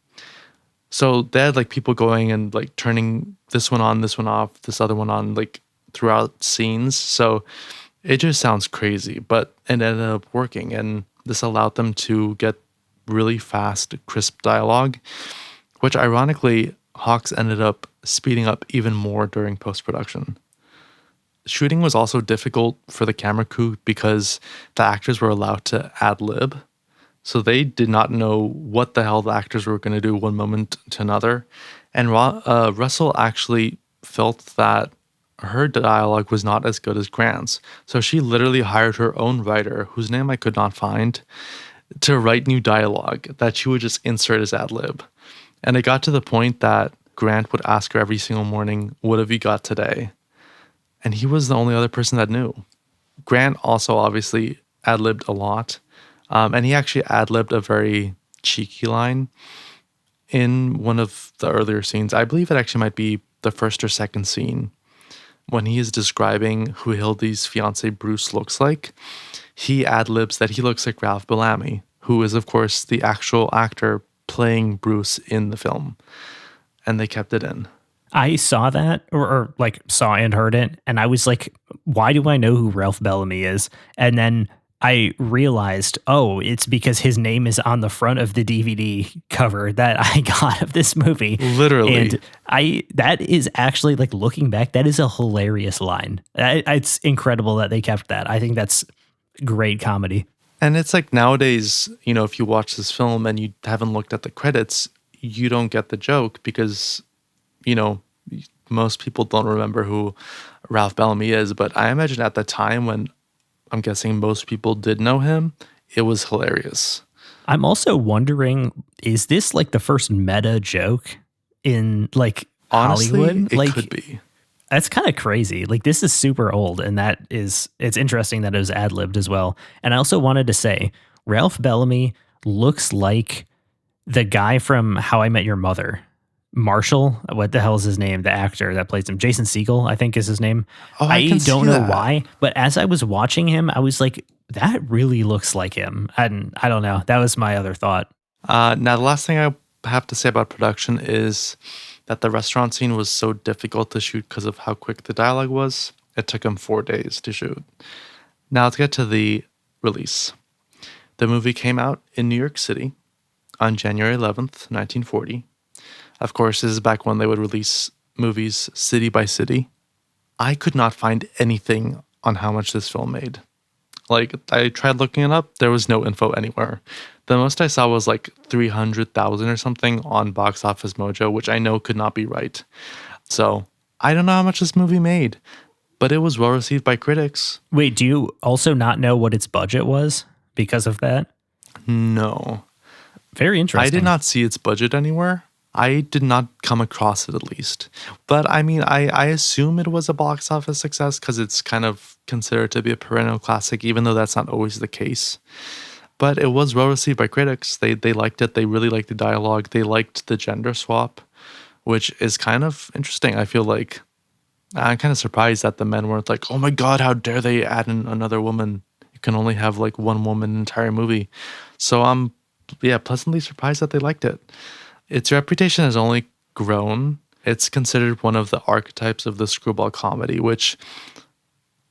S2: So they had like people going and like turning this one on, this one off, this other one on, like throughout scenes. So it just sounds crazy, but it ended up working. And this allowed them to get really fast, crisp dialogue, which ironically, Hawks ended up speeding up even more during post-production. Shooting was also difficult for the camera crew because the actors were allowed to ad-lib. So they did not know what the hell the actors were going to do one moment to another. And Russell actually felt that her dialogue was not as good as Grant's. So she literally hired her own writer, whose name I could not find, to write new dialogue that she would just insert as ad-lib. And it got to the point that Grant would ask her every single morning, what have you got today? And he was the only other person that knew. Grant also obviously ad-libbed a lot. And he actually ad-libbed a very cheeky line in one of the earlier scenes. I believe it actually might be the first or second scene. When he is describing who Hildy's fiance Bruce looks like, he ad-libs that he looks like Ralph Bellamy, who is, of course, the actual actor playing Bruce in the film. And they kept it in.
S1: I saw that or like saw and heard it. And I was like, why do I know who Ralph Bellamy is? And then I realized, oh, it's because his name is on the front of the DVD cover that I got of this movie.
S2: Literally.
S1: And that is actually, like, looking back, that is a hilarious line. It's incredible that they kept that. I think that's great comedy.
S2: And it's like nowadays, if you watch this film and you haven't looked at the credits, you don't get the joke because, most people don't remember who Ralph Bellamy is. But I imagine at the time when I'm guessing most people did know him, it was hilarious.
S1: I'm also wondering, is this like the first meta joke in like
S2: Honestly,
S1: Hollywood?
S2: It could be.
S1: That's kind of crazy. Like, this is super old, and it's interesting that it was ad-libbed as well. And I also wanted to say, Ralph Bellamy looks like the guy from How I Met Your Mother. Marshall, what the hell is his name? The actor that plays him, Jason Segel, I think is his name.
S2: Oh,
S1: I don't know
S2: that.
S1: why, but as I was watching him, I was like, that really looks like him. And I don't know. That was my other thought.
S2: Now, the last thing I have to say about production is that the restaurant scene was so difficult to shoot because of how quick the dialogue was. It took him 4 days to shoot. Now, let's get to the release. The movie came out in New York City on January 11th, 1940. Of course, this is back when they would release movies city by city. I could not find anything on how much this film made. Like, I tried looking it up, there was no info anywhere. The most I saw was like 300,000 or something on Box Office Mojo, which I know could not be right. So I don't know how much this movie made, but it was well received by critics.
S1: Wait, do you also not know what its budget was because of that?
S2: No,
S1: Very interesting.
S2: I did not see its budget anywhere. I did not come across it, at least. But I mean, I assume it was a box office success because it's kind of considered to be a perennial classic, even though that's not always the case. But it was well received by critics. They liked it. They really liked the dialogue. They liked the gender swap, which is kind of interesting. I feel like I'm kind of surprised that the men weren't like, oh my God, how dare they add in another woman? You can only have like one woman in the entire movie. So I'm, pleasantly surprised that they liked it. Its reputation has only grown. It's considered one of the archetypes of the screwball comedy, which,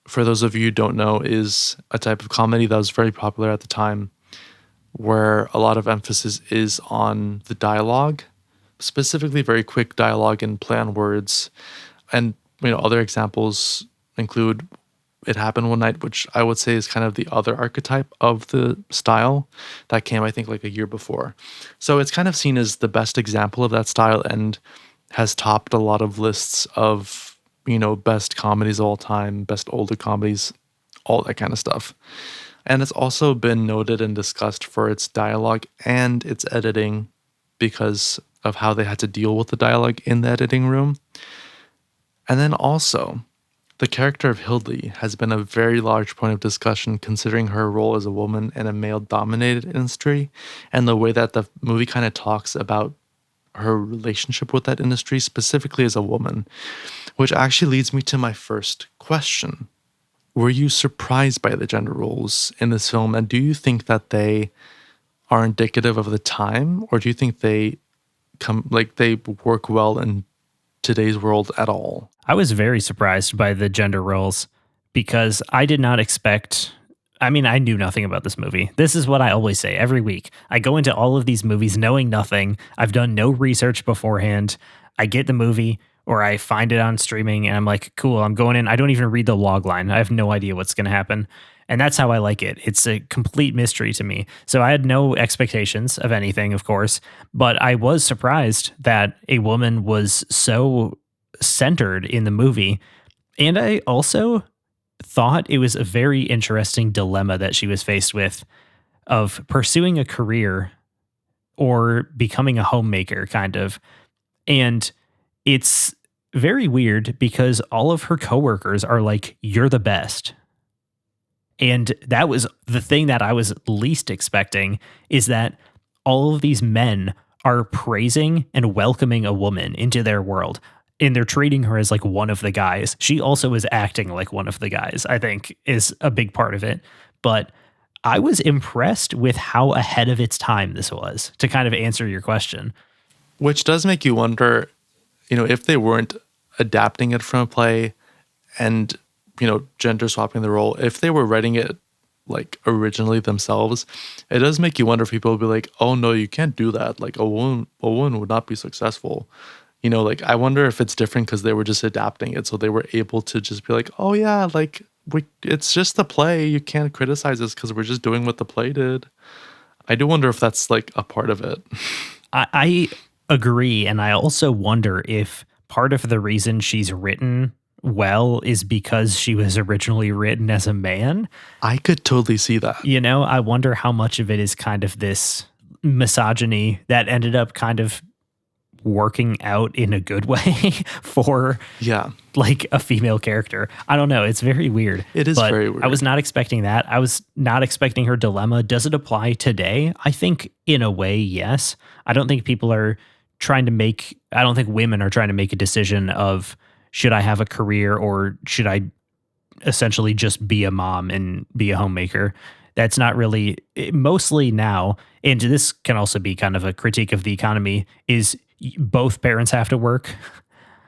S2: for those of you who don't know, is a type of comedy that was very popular at the time, where a lot of emphasis is on the dialogue, specifically very quick dialogue and play on words. And other examples include It Happened One Night, which I would say is kind of the other archetype of the style that came, I think, like a year before. So it's kind of seen as the best example of that style and has topped a lot of lists of, best comedies of all time, best older comedies, all that kind of stuff. And it's also been noted and discussed for its dialogue and its editing because of how they had to deal with the dialogue in the editing room. And then also, the character of Hildley has been a very large point of discussion considering her role as a woman in a male-dominated industry and the way that the movie kind of talks about her relationship with that industry, specifically as a woman, which actually leads me to my first question. Were you surprised by the gender roles in this film, and do you think that they are indicative of the time, or do you think they work well in today's world at all?
S1: I was very surprised by the gender roles because I did not expect. I mean, I knew nothing about this movie. This is what I always say every week. I go into all of these movies knowing nothing. I've done no research beforehand. I get the movie or I find it on streaming and I'm like, cool, I'm going in. I don't even read the log line. I have no idea what's going to happen. And that's how I like it. It's a complete mystery to me. So I had no expectations of anything, of course, but I was surprised that a woman was so centered in the movie. And I also thought it was a very interesting dilemma that she was faced with of pursuing a career or becoming a homemaker, kind of. And it's very weird because all of her coworkers are like, you're the best. And that was the thing that I was least expecting, is that all of these men are praising and welcoming a woman into their world. And they're treating her as like one of the guys. She also is acting like one of the guys, I think, is a big part of it. But I was impressed with how ahead of its time this was, to kind of answer your question.
S2: Which does make you wonder, if they weren't adapting it from a play and, gender swapping the role, if they were writing it like originally themselves, it does make you wonder if people would be like, oh no, you can't do that. Like a woman would not be successful. I wonder if it's different because they were just adapting it. So they were able to just be like, oh yeah, like it's just the play. You can't criticize us because we're just doing what the play did. I do wonder if that's like a part of it.
S1: I agree. And I also wonder if part of the reason she's written well is because she was originally written as a man.
S2: I could totally see that.
S1: I wonder how much of it is kind of this misogyny that ended up kind of working out in a good way for like a female character. I don't know. It's very weird.
S2: It is very weird.
S1: I was not expecting that. I was not expecting her dilemma. Does it apply today? I think in a way, yes. I don't think women are trying to make a decision of, should I have a career or should I essentially just be a mom and be a homemaker? That's not really, mostly now, and this can also be kind of a critique of the economy, is both parents have to work.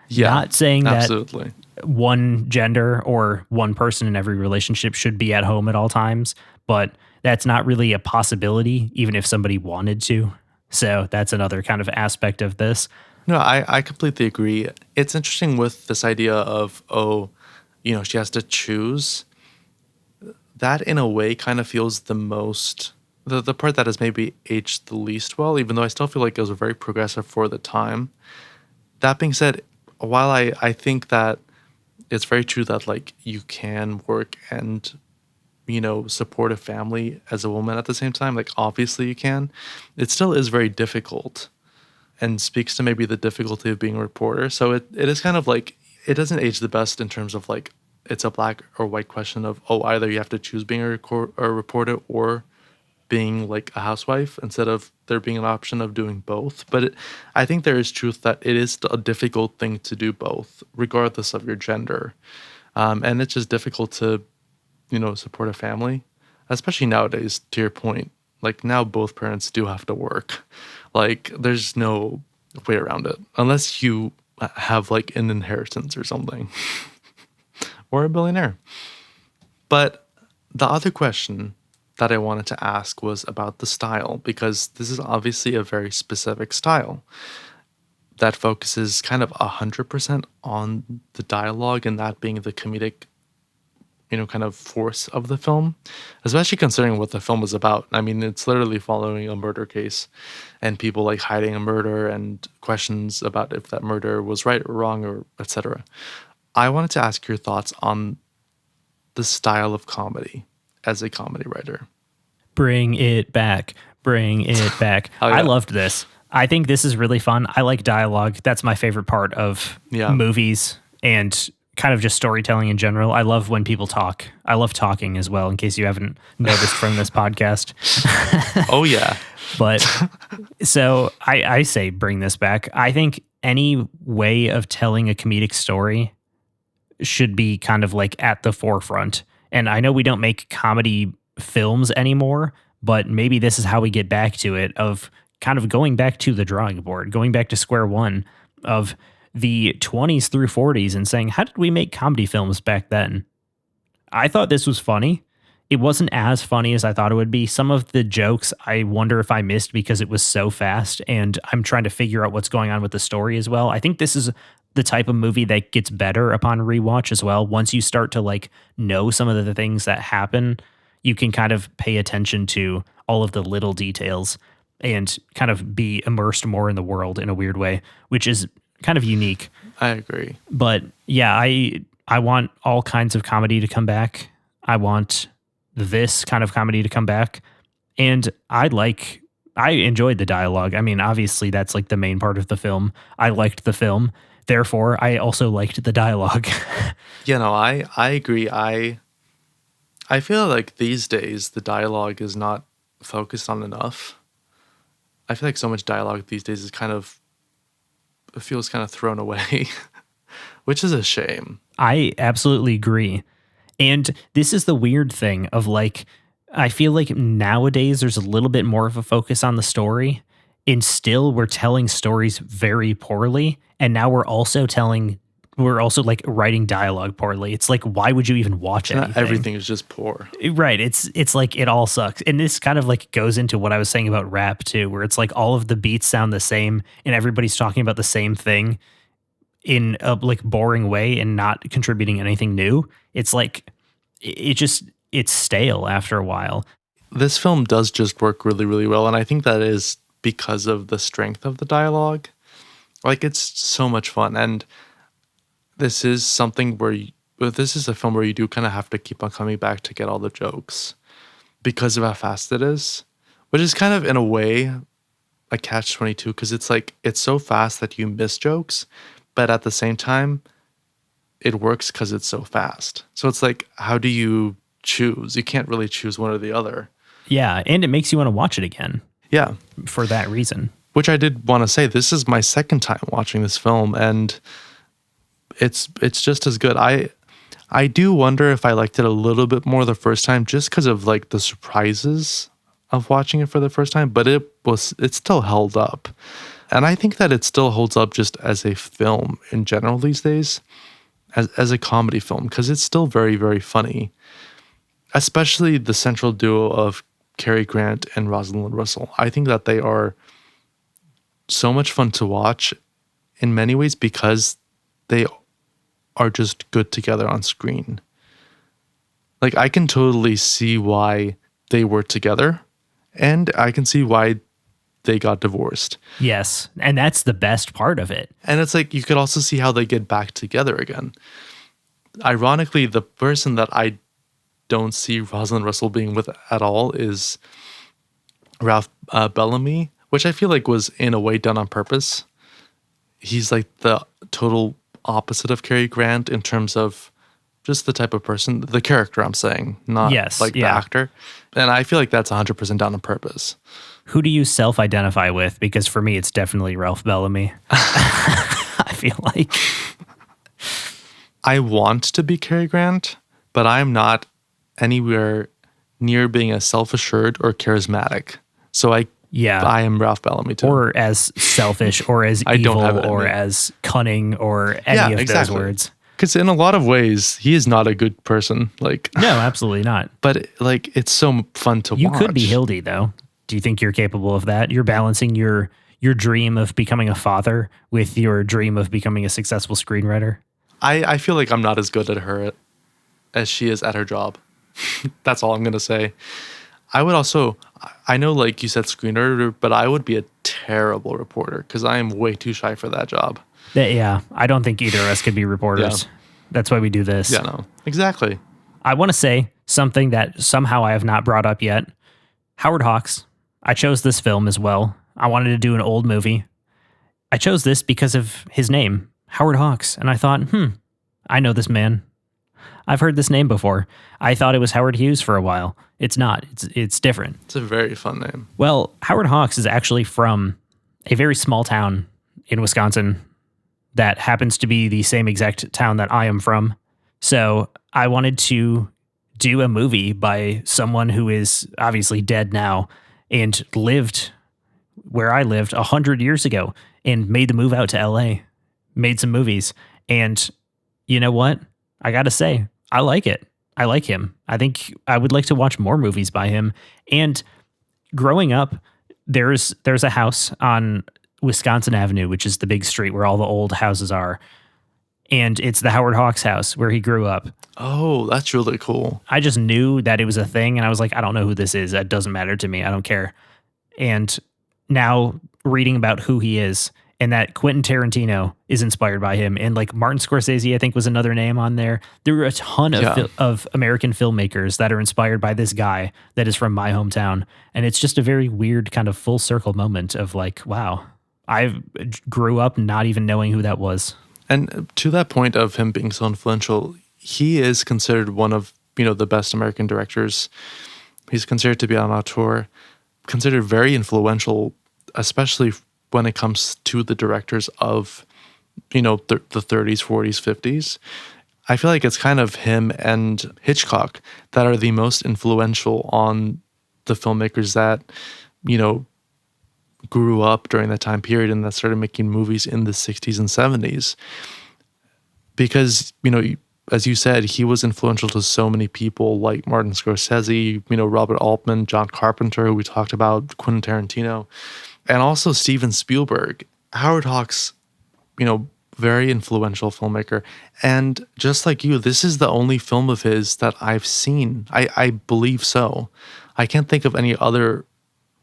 S2: Yeah,
S1: not saying
S2: absolutely.
S1: That one gender or one person in every relationship should be at home at all times, but that's not really a possibility, even if somebody wanted to. So that's another kind of aspect of this.
S2: No, I completely agree. It's interesting with this idea of, she has to choose. that in a way kind of feels the most the part that has maybe aged the least well, even though I still feel like it was very progressive for the time. That being said, while I think that it's very true that like you can work and support a family as a woman at the same time, like obviously you can, it still is very difficult and speaks to maybe the difficulty of being a reporter. So it is kind of like it doesn't age the best in terms of like it's a black or white question of, oh, either you have to choose being a reporter or being like a housewife instead of there being an option of doing both. But I think there is truth that it is a difficult thing to do both, regardless of your gender. And it's just difficult to, support a family, especially nowadays, to your point. Like now both parents do have to work. Like there's no way around it unless you have like an inheritance or something or a billionaire. But the other question that I wanted to ask was about the style, because this is obviously a very specific style that focuses kind of 100% on the dialogue and that being the comedic, kind of force of the film, especially considering what the film is about. I mean, it's literally following a murder case and people like hiding a murder and questions about if that murder was right or wrong or etc. I wanted to ask your thoughts on the style of comedy as a comedy writer.
S1: Bring it back. Bring it back.
S2: Oh, yeah.
S1: I loved this. I think this is really fun. I like dialogue. That's my favorite part of movies and kind of just storytelling in general. I love when people talk. I love talking as well, in case you haven't noticed from this podcast.
S2: Oh, yeah.
S1: But so I say bring this back. I think any way of telling a comedic story should be kind of like at the forefront. And I know we don't make comedy films anymore, but maybe this is how we get back to it, of kind of going back to the drawing board, going back to square one of the 20s through 40s and saying, how did we make comedy films back then? I thought this was funny. It wasn't as funny as I thought it would be. Some of the jokes I wonder if I missed because it was so fast and I'm trying to figure out what's going on with the story as well. I think this is the type of movie that gets better upon rewatch as well. Once you start to like know some of the things that happen, you can kind of pay attention to all of the little details and kind of be immersed more in the world in a weird way, which is kind of unique.
S2: I agree.
S1: But yeah, I want all kinds of comedy to come back. I want this kind of comedy to come back. And I enjoyed the dialogue. I mean, obviously that's like the main part of the film. I liked the film. Therefore, I also liked the dialogue.
S2: I agree. I feel like these days the dialogue is not focused on enough. I feel like so much dialogue these days is it feels kind of thrown away, which is a shame.
S1: I absolutely agree. And this is the weird thing of like, I feel like nowadays there's a little bit more of a focus on the story, and still we're telling stories very poorly. And now we're also like writing dialogue poorly. It's like, why would you even watch anything?
S2: Everything is just poor.
S1: Right. It's like it all sucks. And this kind of like goes into what I was saying about rap too, where it's like all of the beats sound the same and everybody's talking about the same thing in a like boring way and not contributing anything new. It's like, it's stale after a while.
S2: This film does just work really, really well. And I think that is because of the strength of the dialogue. Like it's so much fun. And this is something this is a film where you do kind of have to keep on coming back to get all the jokes because of how fast it is, which is kind of in a way a catch-22, because it's like, it's so fast that you miss jokes, but at the same time, it works because it's so fast. So it's like, how do you choose? You can't really choose one or the other.
S1: Yeah, and it makes you want to watch it again.
S2: Yeah.
S1: For that reason.
S2: Which I did want to say, this is my second time watching this film, and it's just as good. I do wonder if I liked it a little bit more the first time just because of like the surprises of watching it for the first time, but it still held up. And I think that it still holds up just as a film in general these days, as a comedy film, because it's still very, very funny. Especially the central duo of Cary Grant and Rosalind Russell. I think that they are so much fun to watch in many ways because they are just good together on screen. Like, I can totally see why they were together, and I can see why they got divorced.
S1: Yes. And that's the best part of it.
S2: And it's like, you could also see how they get back together again. Ironically, the person that I don't see Rosalind Russell being with at all is Ralph Bellamy, which I feel like was in a way done on purpose. He's like the total opposite of Cary Grant in terms of just the type of person, the character I'm saying, not the actor. And I feel like that's 100% done on purpose.
S1: Who do you self-identify with? Because for me, it's definitely Ralph Bellamy. I feel like.
S2: I want to be Cary Grant, but I'm not anywhere near being as self-assured or charismatic. So I am Ralph Bellamy too.
S1: Or as selfish or as evil or as cunning or any of those words.
S2: Because in a lot of ways, he is not a good person. Like,
S1: no, absolutely not.
S2: But like, it's so fun to watch.
S1: You could be Hildy, though. Do you think you're capable of that? You're balancing your dream of becoming a father with your dream of becoming a successful screenwriter.
S2: I feel like I'm not as good at her as she is at her job. That's all I'm going to say. I would also, I know like you said screenwriter, but I would be a terrible reporter because I am way too shy for that job.
S1: Yeah, I don't think either of us could be reporters. Yeah. That's why we do this.
S2: Yeah, no, exactly.
S1: I want to say something that somehow I have not brought up yet. Howard Hawks. I chose this film as well. I wanted to do an old movie. I chose this because of his name, Howard Hawks. And I thought, I know this man. I've heard this name before. I thought it was Howard Hughes for a while. It's not. It's different.
S2: It's a very fun name.
S1: Well, Howard Hawks is actually from a very small town in Wisconsin that happens to be the same exact town that I am from. So I wanted to do a movie by someone who is obviously dead now and lived where I lived 100 years ago and made the move out to LA, made some movies. And you know what? I got to say, I like it. I like him. I think I would like to watch more movies by him. And growing up, there's a house on Wisconsin Avenue, which is the big street where all the old houses are. And it's the Howard Hawks house where he grew up.
S2: Oh, that's really cool.
S1: I just knew that it was a thing. And I was like, I don't know who this is. That doesn't matter to me. I don't care. And now reading about who he is and that Quentin Tarantino is inspired by him. And like Martin Scorsese, I think was another name on there. There were a ton of American filmmakers that are inspired by this guy that is from my hometown. And it's just a very weird kind of full circle moment of like, wow, I grew up not even knowing who that was.
S2: And to that point of him being so influential, he is considered one of, the best American directors. He's considered to be an auteur, considered very influential, especially when it comes to the directors of, the 30s, 40s, 50s. I feel like it's kind of him and Hitchcock that are the most influential on the filmmakers that, grew up during that time period and that started making movies in the 60s and 70s. Because, as you said, he was influential to so many people like Martin Scorsese, Robert Altman, John Carpenter, who we talked about, Quentin Tarantino, and also Steven Spielberg. Howard Hawks, very influential filmmaker. And just like you, this is the only film of his that I've seen. I believe so. I can't think of any other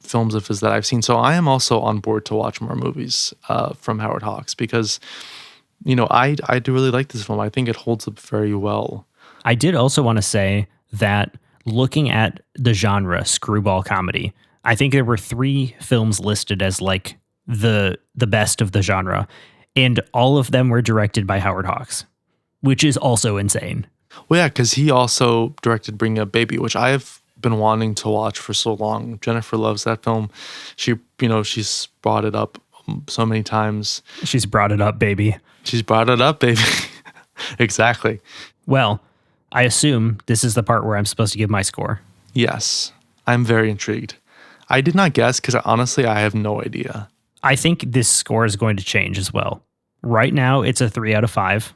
S2: films of his that I've seen. So I am also on board to watch more movies from Howard Hawks because, I do really like this film. I think it holds up very well.
S1: I did also want to say that looking at the genre screwball comedy, I think there were 3 films listed as like the best of the genre, and all of them were directed by Howard Hawks, which is also insane.
S2: Well, yeah, because he also directed Bring Up Baby, which I've been wanting to watch for so long. Jennifer loves that film. She, she's brought it up so many times.
S1: She's brought it up, baby.
S2: She's brought it up, baby. Exactly.
S1: Well, I assume this is the part where I'm supposed to give my score.
S2: Yes. I'm very intrigued. I did not guess because honestly, I have no idea.
S1: I think this score is going to change as well. Right now, it's a 3 out of 5.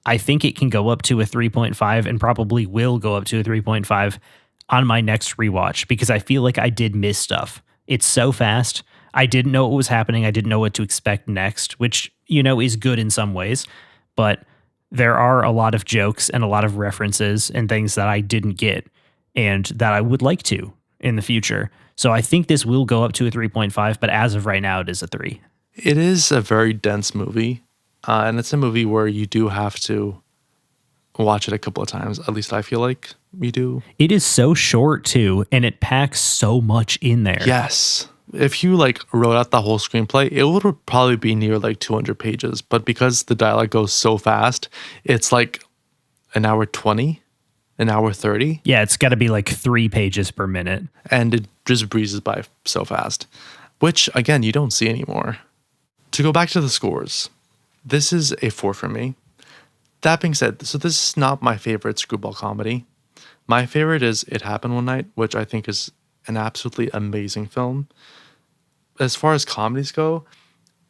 S1: I think it can go up to a 3.5 and probably will go up to a 3.5 on my next rewatch because I feel like I did miss stuff. It's so fast. I didn't know what was happening. I didn't know what to expect next, which, is good in some ways. But there are a lot of jokes and a lot of references and things that I didn't get and that I would like to in the future. So I think this will go up to a 3.5, but as of right now, it is a 3.
S2: It is a very dense movie, and it's a movie where you do have to watch it a couple of times. At least I feel like you do.
S1: It is so short too, and it packs so much in there.
S2: Yes. If you like wrote out the whole screenplay, it would probably be near like 200 pages. But because the dialogue goes so fast, it's like an hour 20, an hour 30.
S1: Yeah, it's got to be like 3 pages per minute.
S2: And it just breezes by so fast, which again, you don't see anymore. To go back to the scores, this is a 4 for me. That being said, so this is not my favorite screwball comedy. My favorite is It Happened One Night, which I think is an absolutely amazing film. As far as comedies go,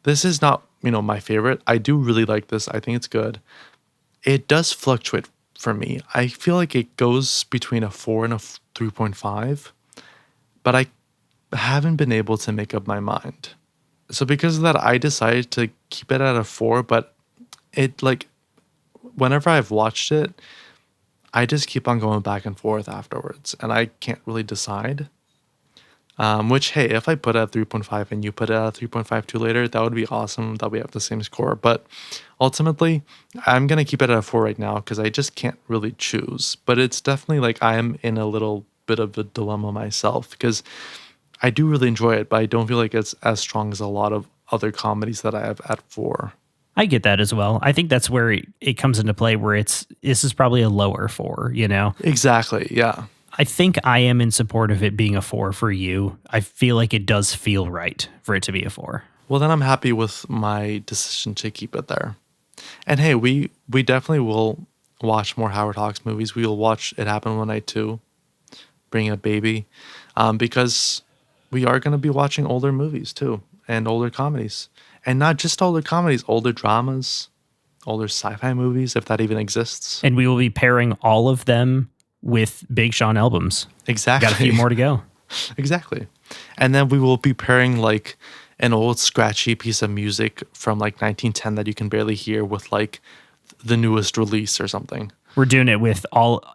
S2: this is not, my favorite. I do really like this. I think it's good. It does fluctuate for me. I feel like it goes between a 4 and a 3.5, but I haven't been able to make up my mind. So because of that, I decided to keep it at a 4, but it like, whenever I've watched it, I just keep on going back and forth afterwards, and I can't really decide. Which, hey, if I put it at 3.5 and you put it at 3.52 later, that would be awesome that we have the same score. But ultimately, I'm going to keep it at a 4 right now because I just can't really choose. But it's definitely like I am in a little bit of a dilemma myself because I do really enjoy it, but I don't feel like it's as strong as a lot of other comedies that I have at 4.
S1: I get that as well. I think that's where it comes into play where this is probably a lower 4,
S2: Exactly, yeah.
S1: I think I am in support of it being a 4 for you. I feel like it does feel right for it to be a 4.
S2: Well, then I'm happy with my decision to keep it there. And hey, we definitely will watch more Howard Hawks movies. We will watch It Happened One Night too, Bring a Baby, because we are going to be watching older movies too and older comedies. And not just older comedies, older dramas, older sci-fi movies, if that even exists.
S1: And we will be pairing all of them with Big Sean albums.
S2: Exactly.
S1: Got a few more to go.
S2: Exactly. And then we will be pairing like an old scratchy piece of music from like 1910 that you can barely hear with like the newest release or something.
S1: We're doing it with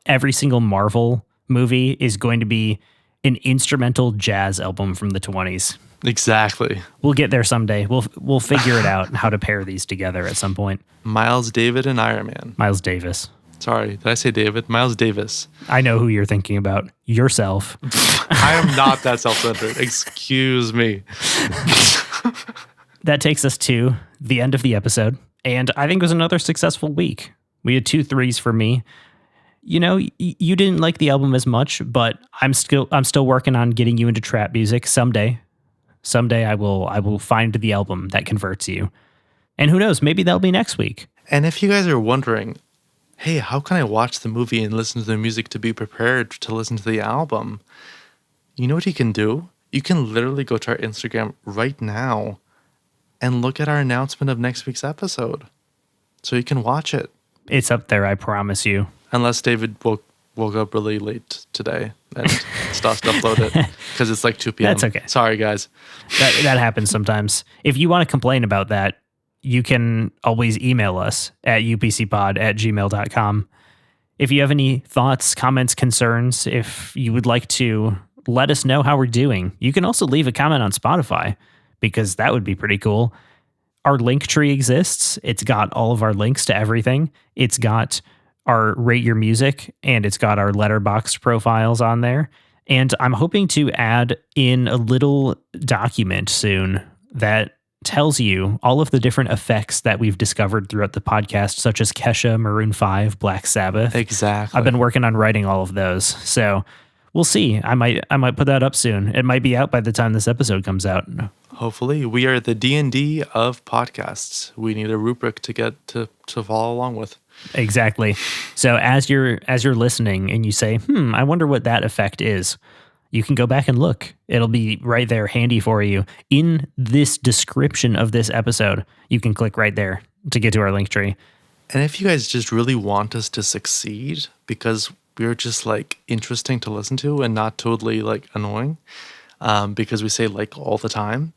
S1: every single Marvel movie is going to be an instrumental jazz album from the 20s.
S2: Exactly.
S1: We'll get there someday. We'll figure it out how to pair these together at some point.
S2: Miles David and Iron Man.
S1: Miles Davis.
S2: Sorry, did I say David? Miles Davis.
S1: I know who you're thinking about. Yourself.
S2: I am not that self-centered. Excuse me.
S1: That takes us to the end of the episode. And I think it was another successful week. We had 2 3s for me. You didn't like the album as much, but I'm still working on getting you into trap music someday. Someday I will find the album that converts you. And who knows, maybe that'll be next week.
S2: And if you guys are wondering, hey, how can I watch the movie and listen to the music to be prepared to listen to the album? You know what you can do? You can literally go to our Instagram right now and look at our announcement of next week's episode. So you can watch it.
S1: It's up there, I promise you.
S2: Unless David woke up really late today and stopped to upload it because it's like 2 p.m.
S1: That's okay.
S2: Sorry, guys.
S1: That happens sometimes. If you want to complain about that, you can always email us at upcpod@gmail.com. If you have any thoughts, comments, concerns, if you would like to let us know how we're doing, you can also leave a comment on Spotify because that would be pretty cool. Our link tree exists. It's got all of our links to everything. It's got our Rate Your Music and it's got our Letterboxd profiles on there. And I'm hoping to add in a little document soon that tells you all of the different effects that we've discovered throughout the podcast, such as Kesha, Maroon 5, Black Sabbath.
S2: Exactly.
S1: I've been working on writing all of those. So we'll see. I might put that up soon. It might be out by the time this episode comes out.
S2: Hopefully. We are the D&D of podcasts. We need a rubric to get to follow along with.
S1: Exactly. So as you're listening and you say, I wonder what that effect is, you can go back and look. It'll be right there handy for you. In this description of this episode, you can click right there to get to our link tree.
S2: And if you guys just really want us to succeed because we're just like interesting to listen to and not totally like annoying because we say like all the time,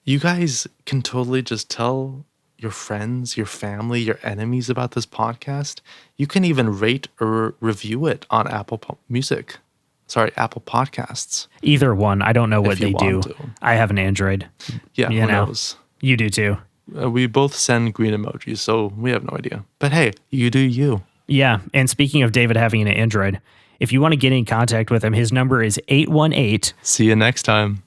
S2: you guys can totally just tell your friends, your family, your enemies about this podcast, you can even rate or review it on Apple Podcasts.
S1: Either one. I don't know what
S2: If you
S1: they do.
S2: want to.
S1: I have an Android.
S2: Yeah,
S1: You
S2: who
S1: know.
S2: knows?
S1: You do too.
S2: We both send green emojis, so we have no idea. But hey, you do you.
S1: Yeah. And speaking of David having an Android, if you want to get in contact with him, his number is 818.
S2: See you next time.